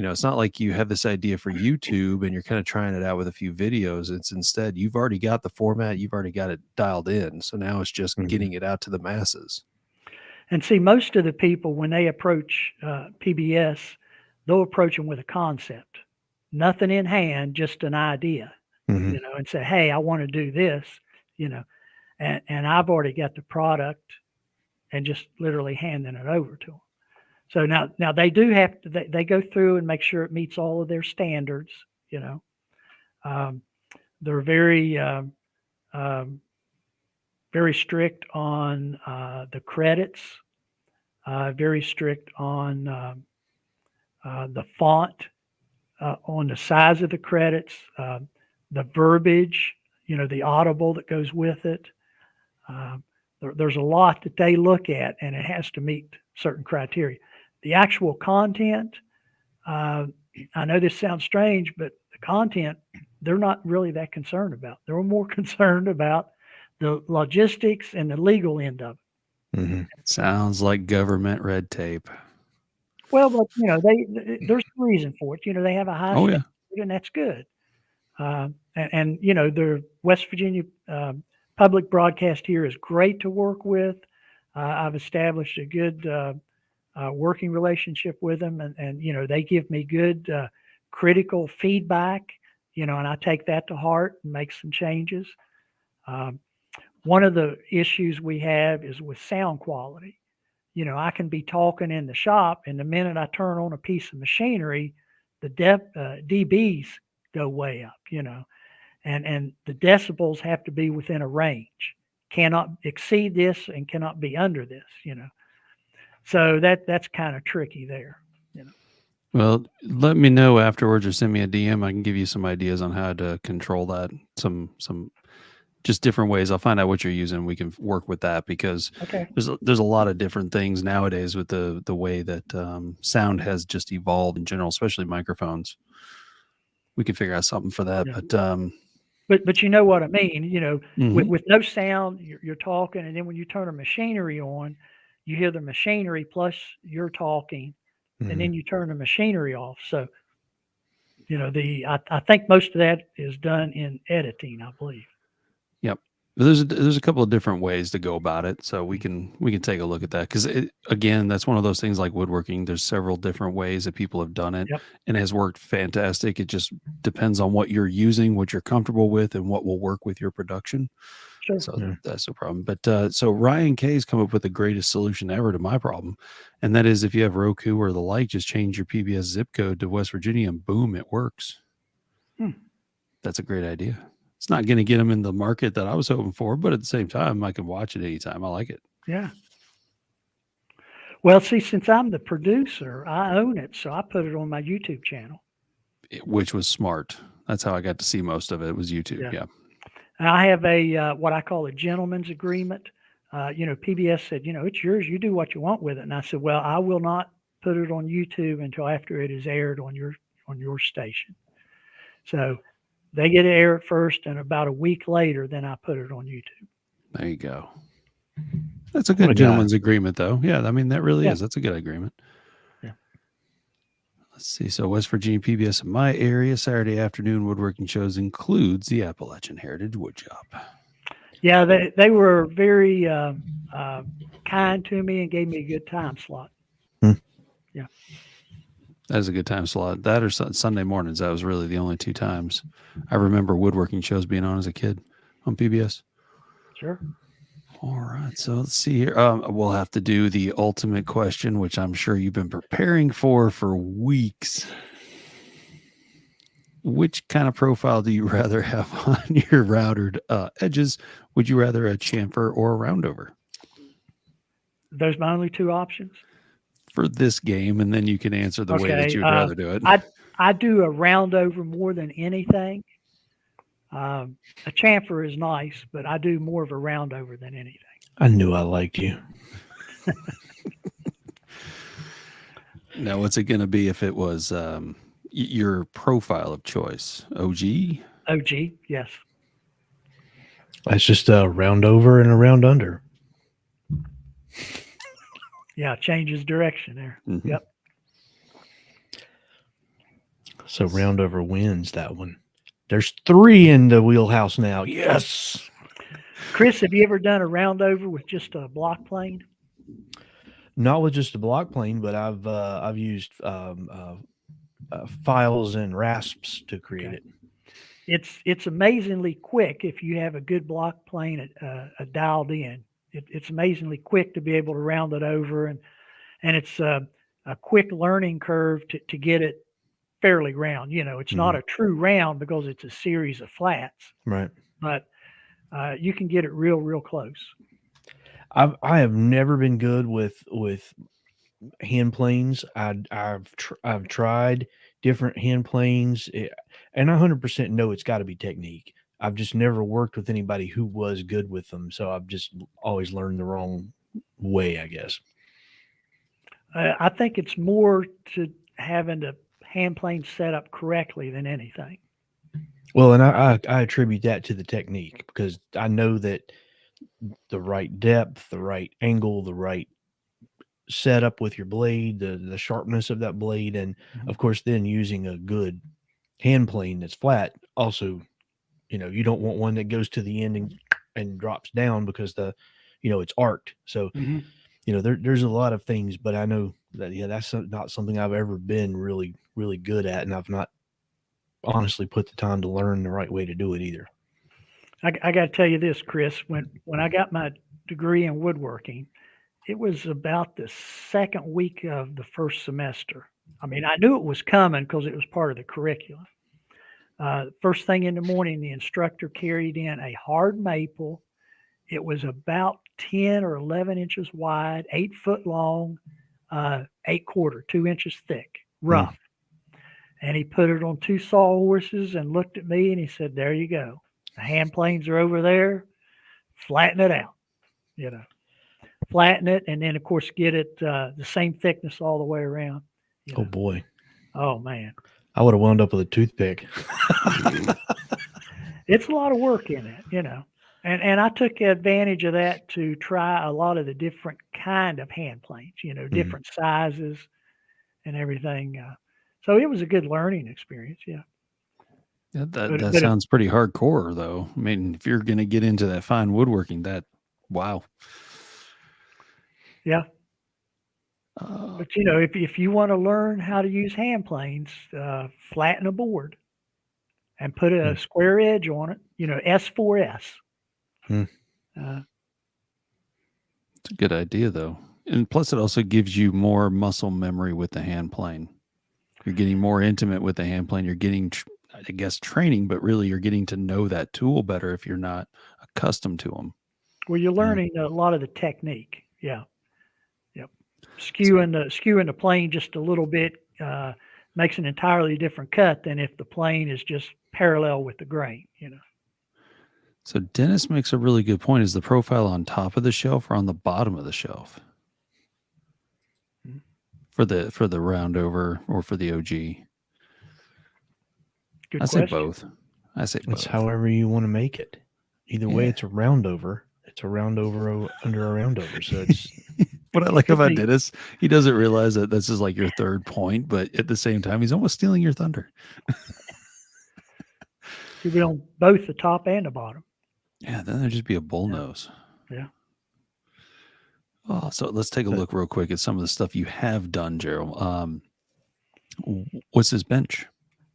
It's not like you have this idea for YouTube and you're kind of trying it out with a few videos. It's instead you've already got the format, you've already got it dialed in. So now it's just getting it out to the masses. And see, most of the people, when they approach PBS, they'll approach them with a concept, nothing in hand, just an idea, and say, hey, I want to do this, and I've already got the product and just literally handing it over to them. So now they do have to, they go through and make sure it meets all of their standards, they're very, very strict on the credits, very strict on the font, on the size of the credits, the verbiage, the audible that goes with it. There's a lot that they look at, and it has to meet certain criteria. The actual content, I know this sounds strange, but the content, they're not really that concerned about. They're more concerned about the logistics and the legal end of it. Sounds like government red tape. Well, but there's a reason for it. They have a high standard, and that's good. And the West Virginia public broadcast here is great to work with. I've established a good working relationship with them, and they give me good critical feedback, and I take that to heart and make some changes. One of the issues we have is with sound quality. I can be talking in the shop, and the minute I turn on a piece of machinery, the dBs go way up, and the decibels have to be within a range, cannot exceed this and cannot be under this, So that's kind of tricky there, Well, let me know afterwards or send me a DM. I can give you some ideas on how to control that. Some just different ways. I'll find out what you're using. We can work with that, because there's a lot of different things nowadays with the way that sound has just evolved in general, especially microphones. We can figure out something for that, but you know what I mean. With no sound, you're talking, and then when you turn a machinery on, you hear the machinery plus you're talking, and then you turn the machinery off. So, I think most of that is done in editing, I believe. Yep. There's a couple of different ways to go about it, so we can take a look at that, because again, that's one of those things like woodworking. There's several different ways that people have done it, and it has worked fantastic. It just depends on what you're using, what you're comfortable with, and what will work with your production. Sure. So that's no problem. But so Ryan K's come up with the greatest solution ever to my problem, and that is if you have Roku or the like, just change your PBS zip code to West Virginia, and boom, it works. That's a great idea. It's not going to get them in the market that I was hoping for, but at the same time, I can watch it anytime. I like it. Yeah. Well, see, since I'm the producer, I own it, so I put it on my YouTube channel. Which was smart. That's how I got to see most of it, was YouTube. Yeah. And I have a what I call a gentleman's agreement. PBS said, it's yours. You do what you want with it. And I said, well, I will not put it on YouTube until after it is aired on your station. So they get it aired first, and about a week later, then I put it on YouTube. There you go. That's a good gentleman's agreement, though. Yeah, I mean, that really is. That's a good agreement. Yeah. Let's see. So West Virginia PBS in my area, Saturday afternoon woodworking shows includes the Appalachian Heritage Woodshop. Yeah, they were very kind to me and gave me a good time slot. Yeah. That was a good time slot. That or Sunday mornings. That was really the only two times. I remember woodworking shows being on as a kid on PBS. Sure. All right. So let's see here. We'll have to do the ultimate question, which I'm sure you've been preparing for weeks. Which kind of profile do you rather have on your routed edges? Would you rather a chamfer or a roundover? Those are my only two options for this game, and then you can answer the way that you would rather do it. I do a roundover more than anything. A chamfer is nice, but I do more of a roundover than anything. I knew I liked you. Now, what's it going to be if it was your profile of choice? OG? OG, yes. That's just a round over and a round under. Yeah, changes direction there. Mm-hmm. Yep. So round over wins that one. There's 3 in the wheelhouse now. Yes. Chris, have you ever done a roundover with just a block plane? Not with just a block plane, but I've used files and rasps to create it. It's amazingly quick if you have a good block plane dialed in. It's amazingly quick to be able to round it over, and it's a quick learning curve to get it fairly round. You know, it's not a true round because it's a series of flats. Right. But you can get it real close. I have never been good with hand planes. I've tried different hand planes, and I 100% know it's got to be technique. I've just never worked with anybody who was good with them, so I've just always learned the wrong way, I guess. I think it's more to having the hand plane set up correctly than anything. Well, and I attribute that to the technique, because I know that the right depth, the right angle, the right setup with your blade, the sharpness of that blade, and of course then using a good hand plane that's flat also. You know, you don't want one that goes to the end and drops down because it's arced. So, there's a lot of things, but I know that, that's not something I've ever been really, really good at. And I've not honestly put the time to learn the right way to do it either. I got to tell you this, Chris, when I got my degree in woodworking, it was about the second week of the first semester. I mean, I knew it was coming because it was part of the curriculum. First thing in the morning, the instructor carried in a hard maple. It was about 10 or 11 inches wide, 8 foot long, 8/4, 2 inches thick, rough. And he put it on 2 sawhorses and looked at me and he said, "There you go. The hand planes are over there. Flatten it out, flatten it. And then of course, get it the same thickness all the way around." Oh boy. Oh man. I would have wound up with a toothpick. It's a lot of work in it, and I took advantage of that to try a lot of the different kind of hand planes, different sizes and everything. So it was a good learning experience. Yeah. That sounds pretty hardcore though. I mean, if you're going to get into that fine woodworking, wow. Yeah. But if you want to learn how to use hand planes, flatten a board and put a square edge on it, S4S. It's a good idea though. And plus it also gives you more muscle memory with the hand plane. You're getting more intimate with the hand plane. You're getting, I guess, training, but really you're getting to know that tool better if you're not accustomed to them. Well, you're learning a lot of the technique. Yeah. Skewing the plane just a little bit makes an entirely different cut than if the plane is just parallel with the grain, So Dennis makes a really good point. Is the profile on top of the shelf or on the bottom of the shelf for the roundover or for the OG? Good I question. I say both. It's however you want to make it. Either way, it's a roundover. It's a roundover under a roundover. So it's What I like about Dennis, he doesn't realize that this is like your third point, but at the same time, he's almost stealing your thunder. He'll be on both the top and the bottom. Yeah, then there'd just be a bull nose. Yeah. Oh, so let's take a look real quick at some of the stuff you have done, Jerill. What's this bench?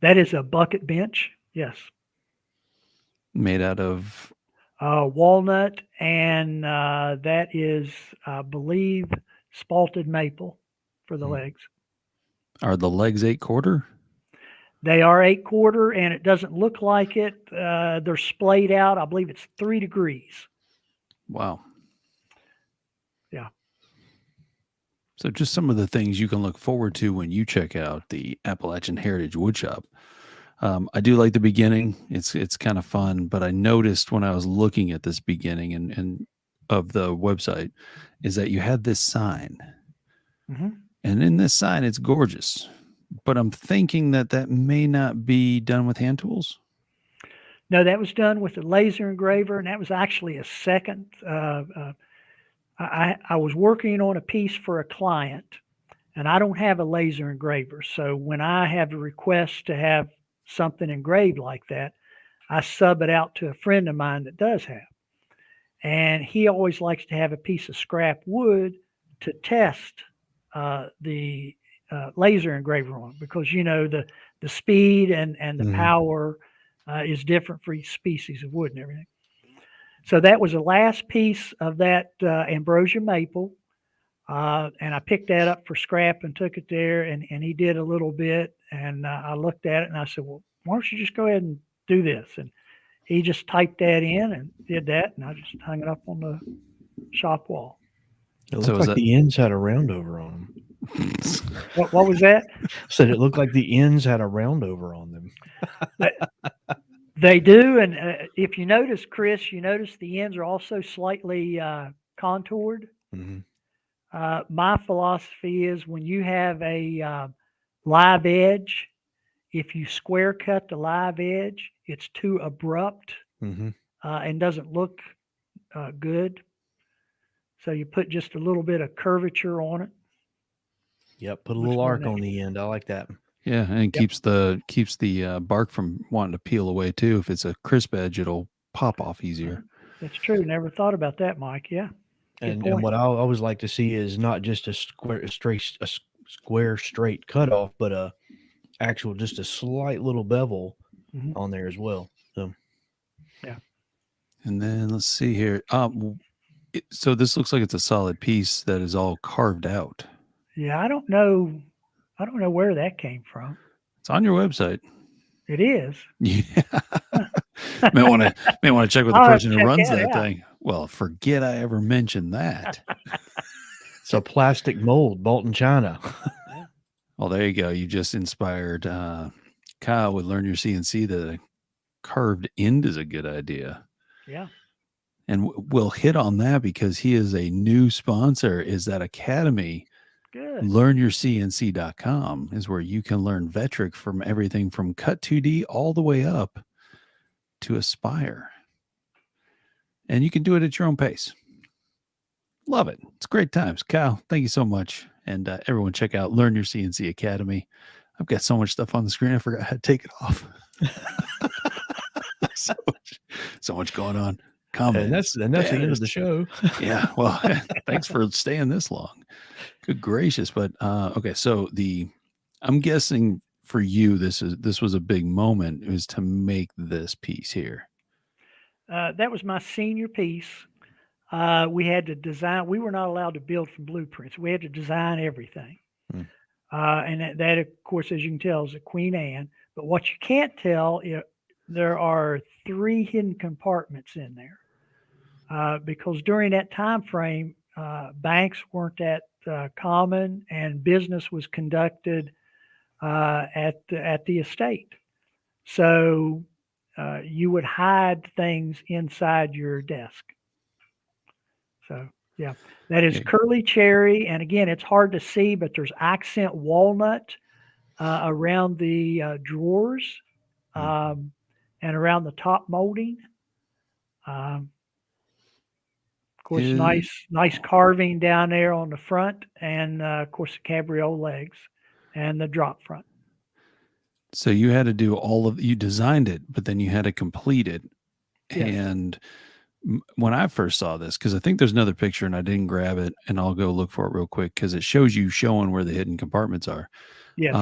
That is a bucket bench. Yes. Made out of walnut, and that is, I believe, spalted maple for the legs. Are the legs 8/4? They are 8/4, and it doesn't look like it. They're splayed out. I believe it's 3 degrees. Wow. Yeah. So just some of the things you can look forward to when you check out the Appalachian Heritage Woodshop. I do like the beginning. It's kind of fun, but I noticed when I was looking at this beginning and of the website is that you had this sign. Mm-hmm. And in this sign, it's gorgeous. But I'm thinking that may not be done with hand tools. No, that was done with a laser engraver, and that was actually a second. I was working on a piece for a client, and I don't have a laser engraver. So when I have a request to have something engraved like that, I sub it out to a friend of mine that does have. And he always likes to have a piece of scrap wood to test the laser engraver on, because the speed and the power is different for each species of wood and everything. So that was the last piece of that ambrosia maple, and I picked that up for scrap and took it there, and he did a little bit, and I looked at it and I said, well, why don't you just go ahead and do this? And he just typed that in and did that, and I just hung it up on the shop wall. It looked like the ends had a roundover on them. What was that? Said it looked like the ends had a roundover on them. They do, and if you notice, Chris, the ends are also slightly contoured. Mm-hmm. My philosophy is when you have a live edge, if you square cut the live edge, it's too abrupt and doesn't look good. So you put just a little bit of curvature on it. Yep, put a little arc on the end. I like that. Yeah, and it keeps the bark from wanting to peel away too. If it's a crisp edge, it'll pop off easier. That's true. Never thought about that, Mike. Yeah. And what I always like to see is not just a square straight cutoff, but just a slight little bevel on there as well. So, yeah. And then let's see here. So this looks like it's a solid piece that is all carved out. Yeah, I don't know where that came from. It's on your website. It is. Yeah. may want to check with the person who runs that thing. Well, forget I ever mentioned that. It's a plastic mold bought in China. Well, there you go. You just inspired Kyle with Learn Your CNC that a carved end is a good idea. Yeah. And we'll hit on that because he is a new sponsor. Is that Academy? Good. LearnYourCNC.com is where you can learn Vectric from everything from Cut 2D all the way up to Aspire. And you can do it at your own pace. Love it. It's great times. Kyle, thank you so much. And everyone check out Learn Your CNC Academy. I've got so much stuff on the screen. I forgot how to take it off. so much going on. Comments. And that's the end of the show. Yeah. Well, thanks for staying this long. Good gracious. But okay. So I'm guessing for you, this was a big moment, is to make this piece here. That was my senior piece. We had to design. We were not allowed to build from blueprints. We had to design everything. And that, of course, as you can tell, is a Queen Anne. But what you can't tell, there are 3 hidden compartments in there. Because during that time frame, banks weren't that common, and business was conducted at the estate. So you would hide things inside your desk. So yeah, that is curly cherry, and again, it's hard to see, but there's accent walnut around the drawers and around the top molding. Of course, nice carving down there on the front, and of course the cabriole legs and the drop front. So you had to do you designed it, but then you had to complete it. Yes. And when I first saw this, because I think there's another picture and I didn't grab it, and I'll go look for it real quick because it shows you showing where the hidden compartments are. Yes.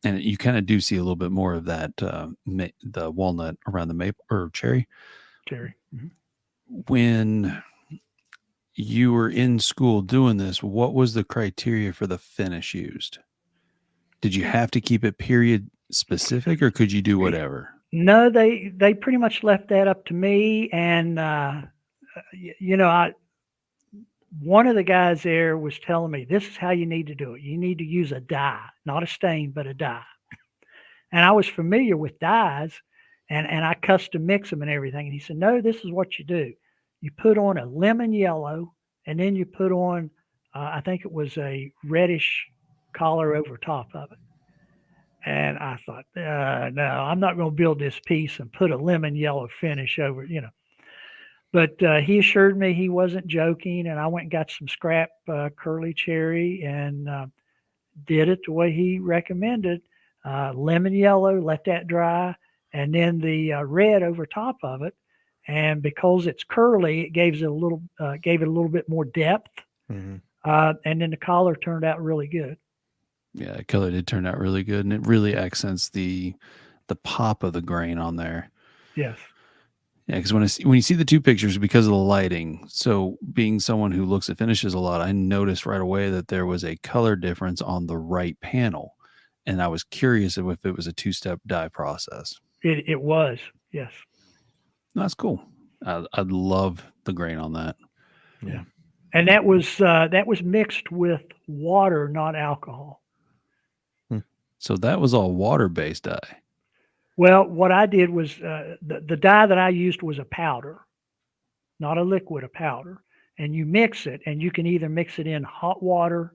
And you kind of do see a little bit more of that, the walnut around the maple or cherry. Mm-hmm. When you were in school doing this, what was the criteria for the finish used? Did you have to keep it period specific, or could you do whatever? No, they pretty much left that up to me. And, one of the guys there was telling me, this is how you need to do it. You need to use a dye, not a stain, but a dye. And I was familiar with dyes, and I custom mix them and everything. And he said, no, this is what you do. You put on a lemon yellow, and then you put on, I think it was a reddish collar over top of it. And I thought, no, I'm not going to build this piece and put a lemon yellow finish over, But he assured me he wasn't joking, and I went and got some scrap curly cherry and did it the way he recommended. Lemon yellow, let that dry, and then the red over top of it. And because it's curly, it gave it a little bit more depth. Mm-hmm. And then the collar turned out really good. Yeah, the color did turn out really good, and it really accents the pop of the grain on there. Yes. Yeah, because when you see the two pictures, because of the lighting, so being someone who looks at finishes a lot, I noticed right away that there was a color difference on the right panel, and I was curious if it was a two-step dye process. It was, yes. That's cool. I love the grain on that. Yeah, and that was mixed with water, not alcohol. So that was all water-based dye. Well, what I did was the dye that I used was a powder, not a liquid, a powder. And you mix it, and you can either mix it in hot water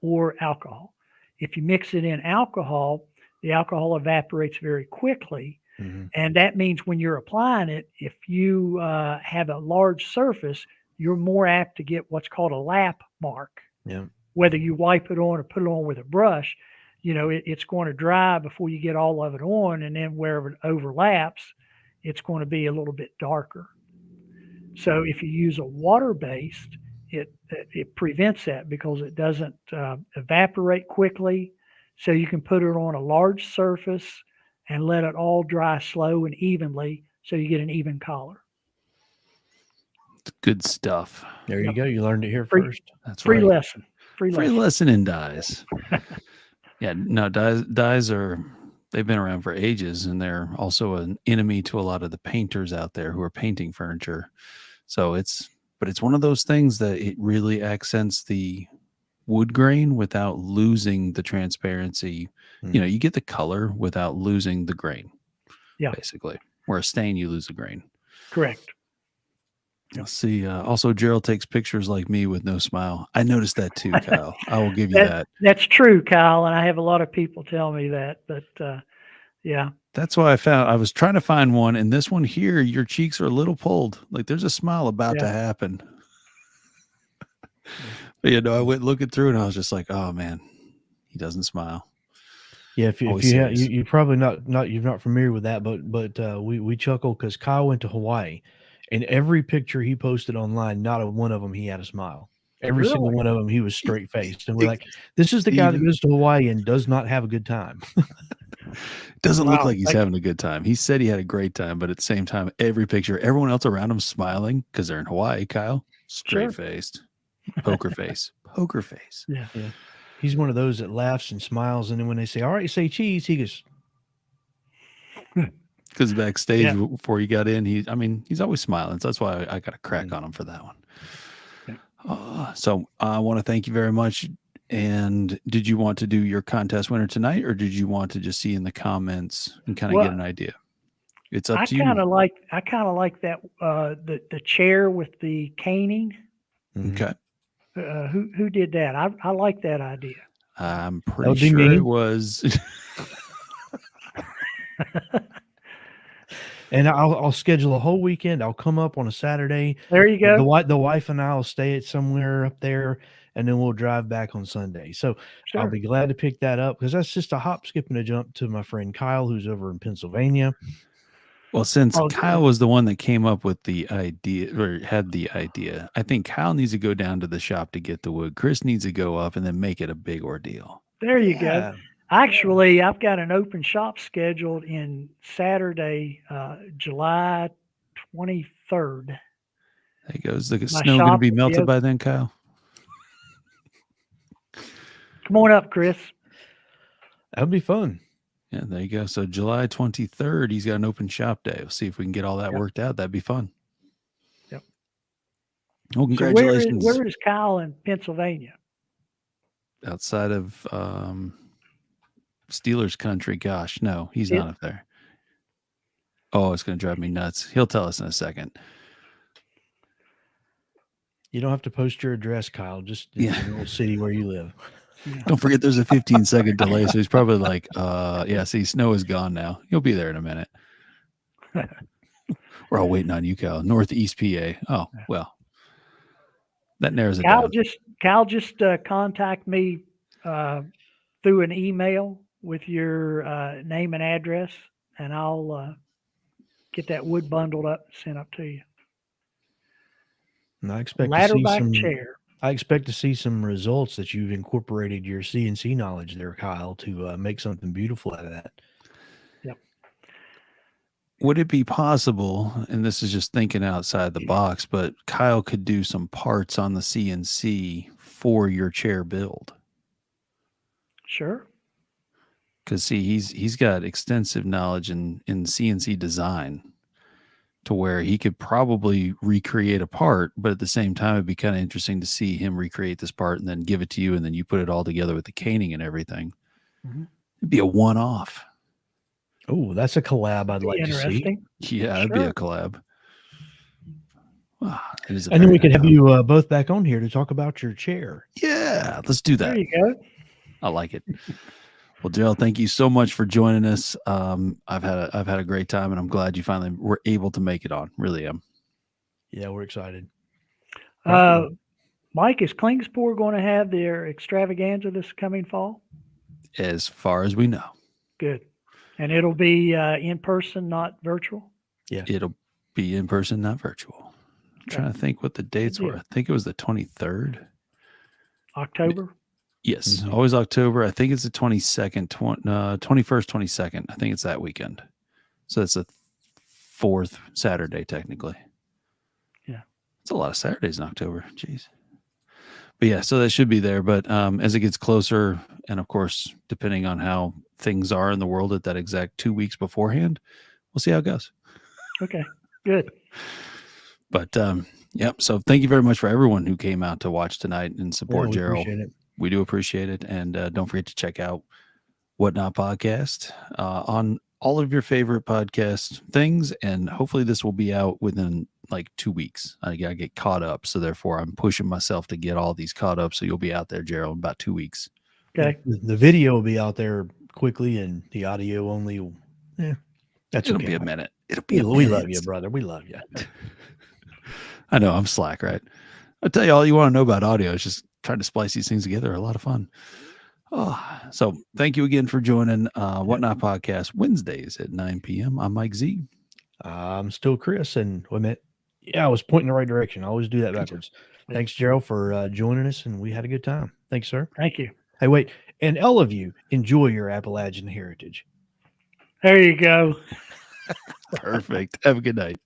or alcohol. If you mix it in alcohol, the alcohol evaporates very quickly. Mm-hmm. And that means when you're applying it, if you have a large surface, you're more apt to get what's called a lap mark. Yeah. Whether you wipe it on or put it on with a brush, it's going to dry before you get all of it on, and then wherever it overlaps, it's going to be a little bit darker. So if you use a water-based, it prevents that because it doesn't evaporate quickly. So you can put it on a large surface and let it all dry slow and evenly, so you get an even collar. It's good stuff. There you go. You learned it here first. That's free right. lesson. Free lesson in dyes. Yeah, no, dyes they've been around for ages, and they're also an enemy to a lot of the painters out there who are painting furniture. So it's one of those things that it really accents the wood grain without losing the transparency. Mm. You get the color without losing the grain. Yeah. Basically. Where a stain, you lose the grain. Correct. Let's see. Also, Jerill takes pictures like me with no smile. I noticed that too, Kyle. I will give you that. That's true, Kyle, and I have a lot of people tell me that. But yeah, that's why I was trying to find one, and this one here, your cheeks are a little pulled. Like there's a smile about to happen. But I went looking through, and I was just like, oh man, he doesn't smile. Yeah, if you're probably you're not familiar with that, but we chuckle because Kyle went to Hawaii. And every picture he posted online, not a one of them he had a smile. Every single one of them, he was straight faced. And we're like, this is the guy that goes to Hawaii and does not have a good time. Doesn't look like he's having a good time. He said he had a great time, but at the same time, every picture, everyone else around him smiling because they're in Hawaii, Kyle. Straight faced. Poker face. Poker face. Yeah. He's one of those that laughs and smiles. And then when they say, all right, say cheese, he goes, because backstage before he got in, he's always smiling. So that's why I got a crack on him for that one. Yeah. So I want to thank you very much. And did you want to do your contest winner tonight, or did you want to just see in the comments and kind of get an idea? It's up to you. I kind of like that the chair with the caning. Okay. Who did that? I like that idea. I'm pretty sure it was. And I'll schedule a whole weekend. I'll come up on a Saturday. There you go. The wife and I will stay at somewhere up there, and then we'll drive back on Sunday. So I'll be glad to pick that up because that's just a hop, skip, and a jump to my friend Kyle, who's over in Pennsylvania. Well, since Kyle was the one that came up with the idea or had the idea, I think Kyle needs to go down to the shop to get the wood. Chris needs to go up and then make it a big ordeal. There you go. Actually, I've got an open shop scheduled in Saturday, July 23rd. There he goes. Look, is snow going to be melted by then, Kyle? Come on up, Chris. That would be fun. Yeah, there you go. So July 23rd, he's got an open shop day. We'll see if we can get all that worked out. That'd be fun. Yep. Well, congratulations. So where is Kyle in Pennsylvania? Outside of Steelers country. Gosh, no, he's not up there. Oh, it's going to drive me nuts. He'll tell us in a second. You don't have to post your address, Kyle. Just the general city where you live. Don't forget there's a 15-second delay, so he's probably like, yeah, see, snow is gone now. He'll be there in a minute. We're all waiting on you, Kyle. Northeast PA. Oh, well. That narrows it down. Kyle just contact me through an email with your name and address, and I'll get that wood bundled up and sent up to you. And I expect to see some results that you've incorporated your CNC knowledge there, Kyle, to make something beautiful out of that. Yep. Would it be possible, and this is just thinking outside the box, but Kyle could do some parts on the CNC for your chair build? Sure. Because see, he's got extensive knowledge in CNC design, to where he could probably recreate a part, but at the same time, it'd be kind of interesting to see him recreate this part and then give it to you, and then you put it all together with the caning and everything. Mm-hmm. It'd be a one-off. Oh, that's a collab I'd like to see. Yeah, it'd be a collab. Wow, and then we could have you both back on here to talk about your chair. Yeah, let's do that. There you go. I like it. Well, Jerill, thank you so much for joining us. I've had a great time, and I'm glad you finally were able to make it on. Really am. Yeah, we're excited. Mike, is Klingspor going to have their extravaganza this coming fall? As far as we know. Good. And it'll be in person, not virtual? Yeah. It'll be in person, not virtual. I'm trying to think what the dates were. I think it was the 23rd. October? Yes, always October. I think it's the 22nd, 21st, 22nd. I think it's that weekend. So it's the fourth Saturday, technically. Yeah. It's a lot of Saturdays in October. Jeez. But yeah, so that should be there. But as it gets closer, and of course, depending on how things are in the world at that exact 2 weeks beforehand, we'll see how it goes. Okay, good. But yep. So thank you very much for everyone who came out to watch tonight and support Jerill. Appreciate it. We do appreciate it. And don't forget to check out Whatnot Podcast on all of your favorite podcast things. And hopefully this will be out within like 2 weeks. I got to get caught up. So therefore, I'm pushing myself to get all these caught up. So you'll be out there, Jerill, in about 2 weeks. Okay. The video will be out there quickly, and the audio only. It'll be a minute. It'll be. We love you, brother. We love you. I know I'm slack, right? I'll tell you all you want to know about audio is just trying to splice these things together. A lot of fun. So thank you again for joining Whatnot Podcast Wednesdays at 9 p.m. I'm Mike Z. I'm still Chris, and wait a minute. Yeah, I was pointing the right direction. I always do that backwards. Thanks, Jerill, for joining us, and we had a good time. Thanks, sir. Thank you. Hey, wait, and all of you enjoy your Appalachian heritage. There you go. Perfect. Have a good night.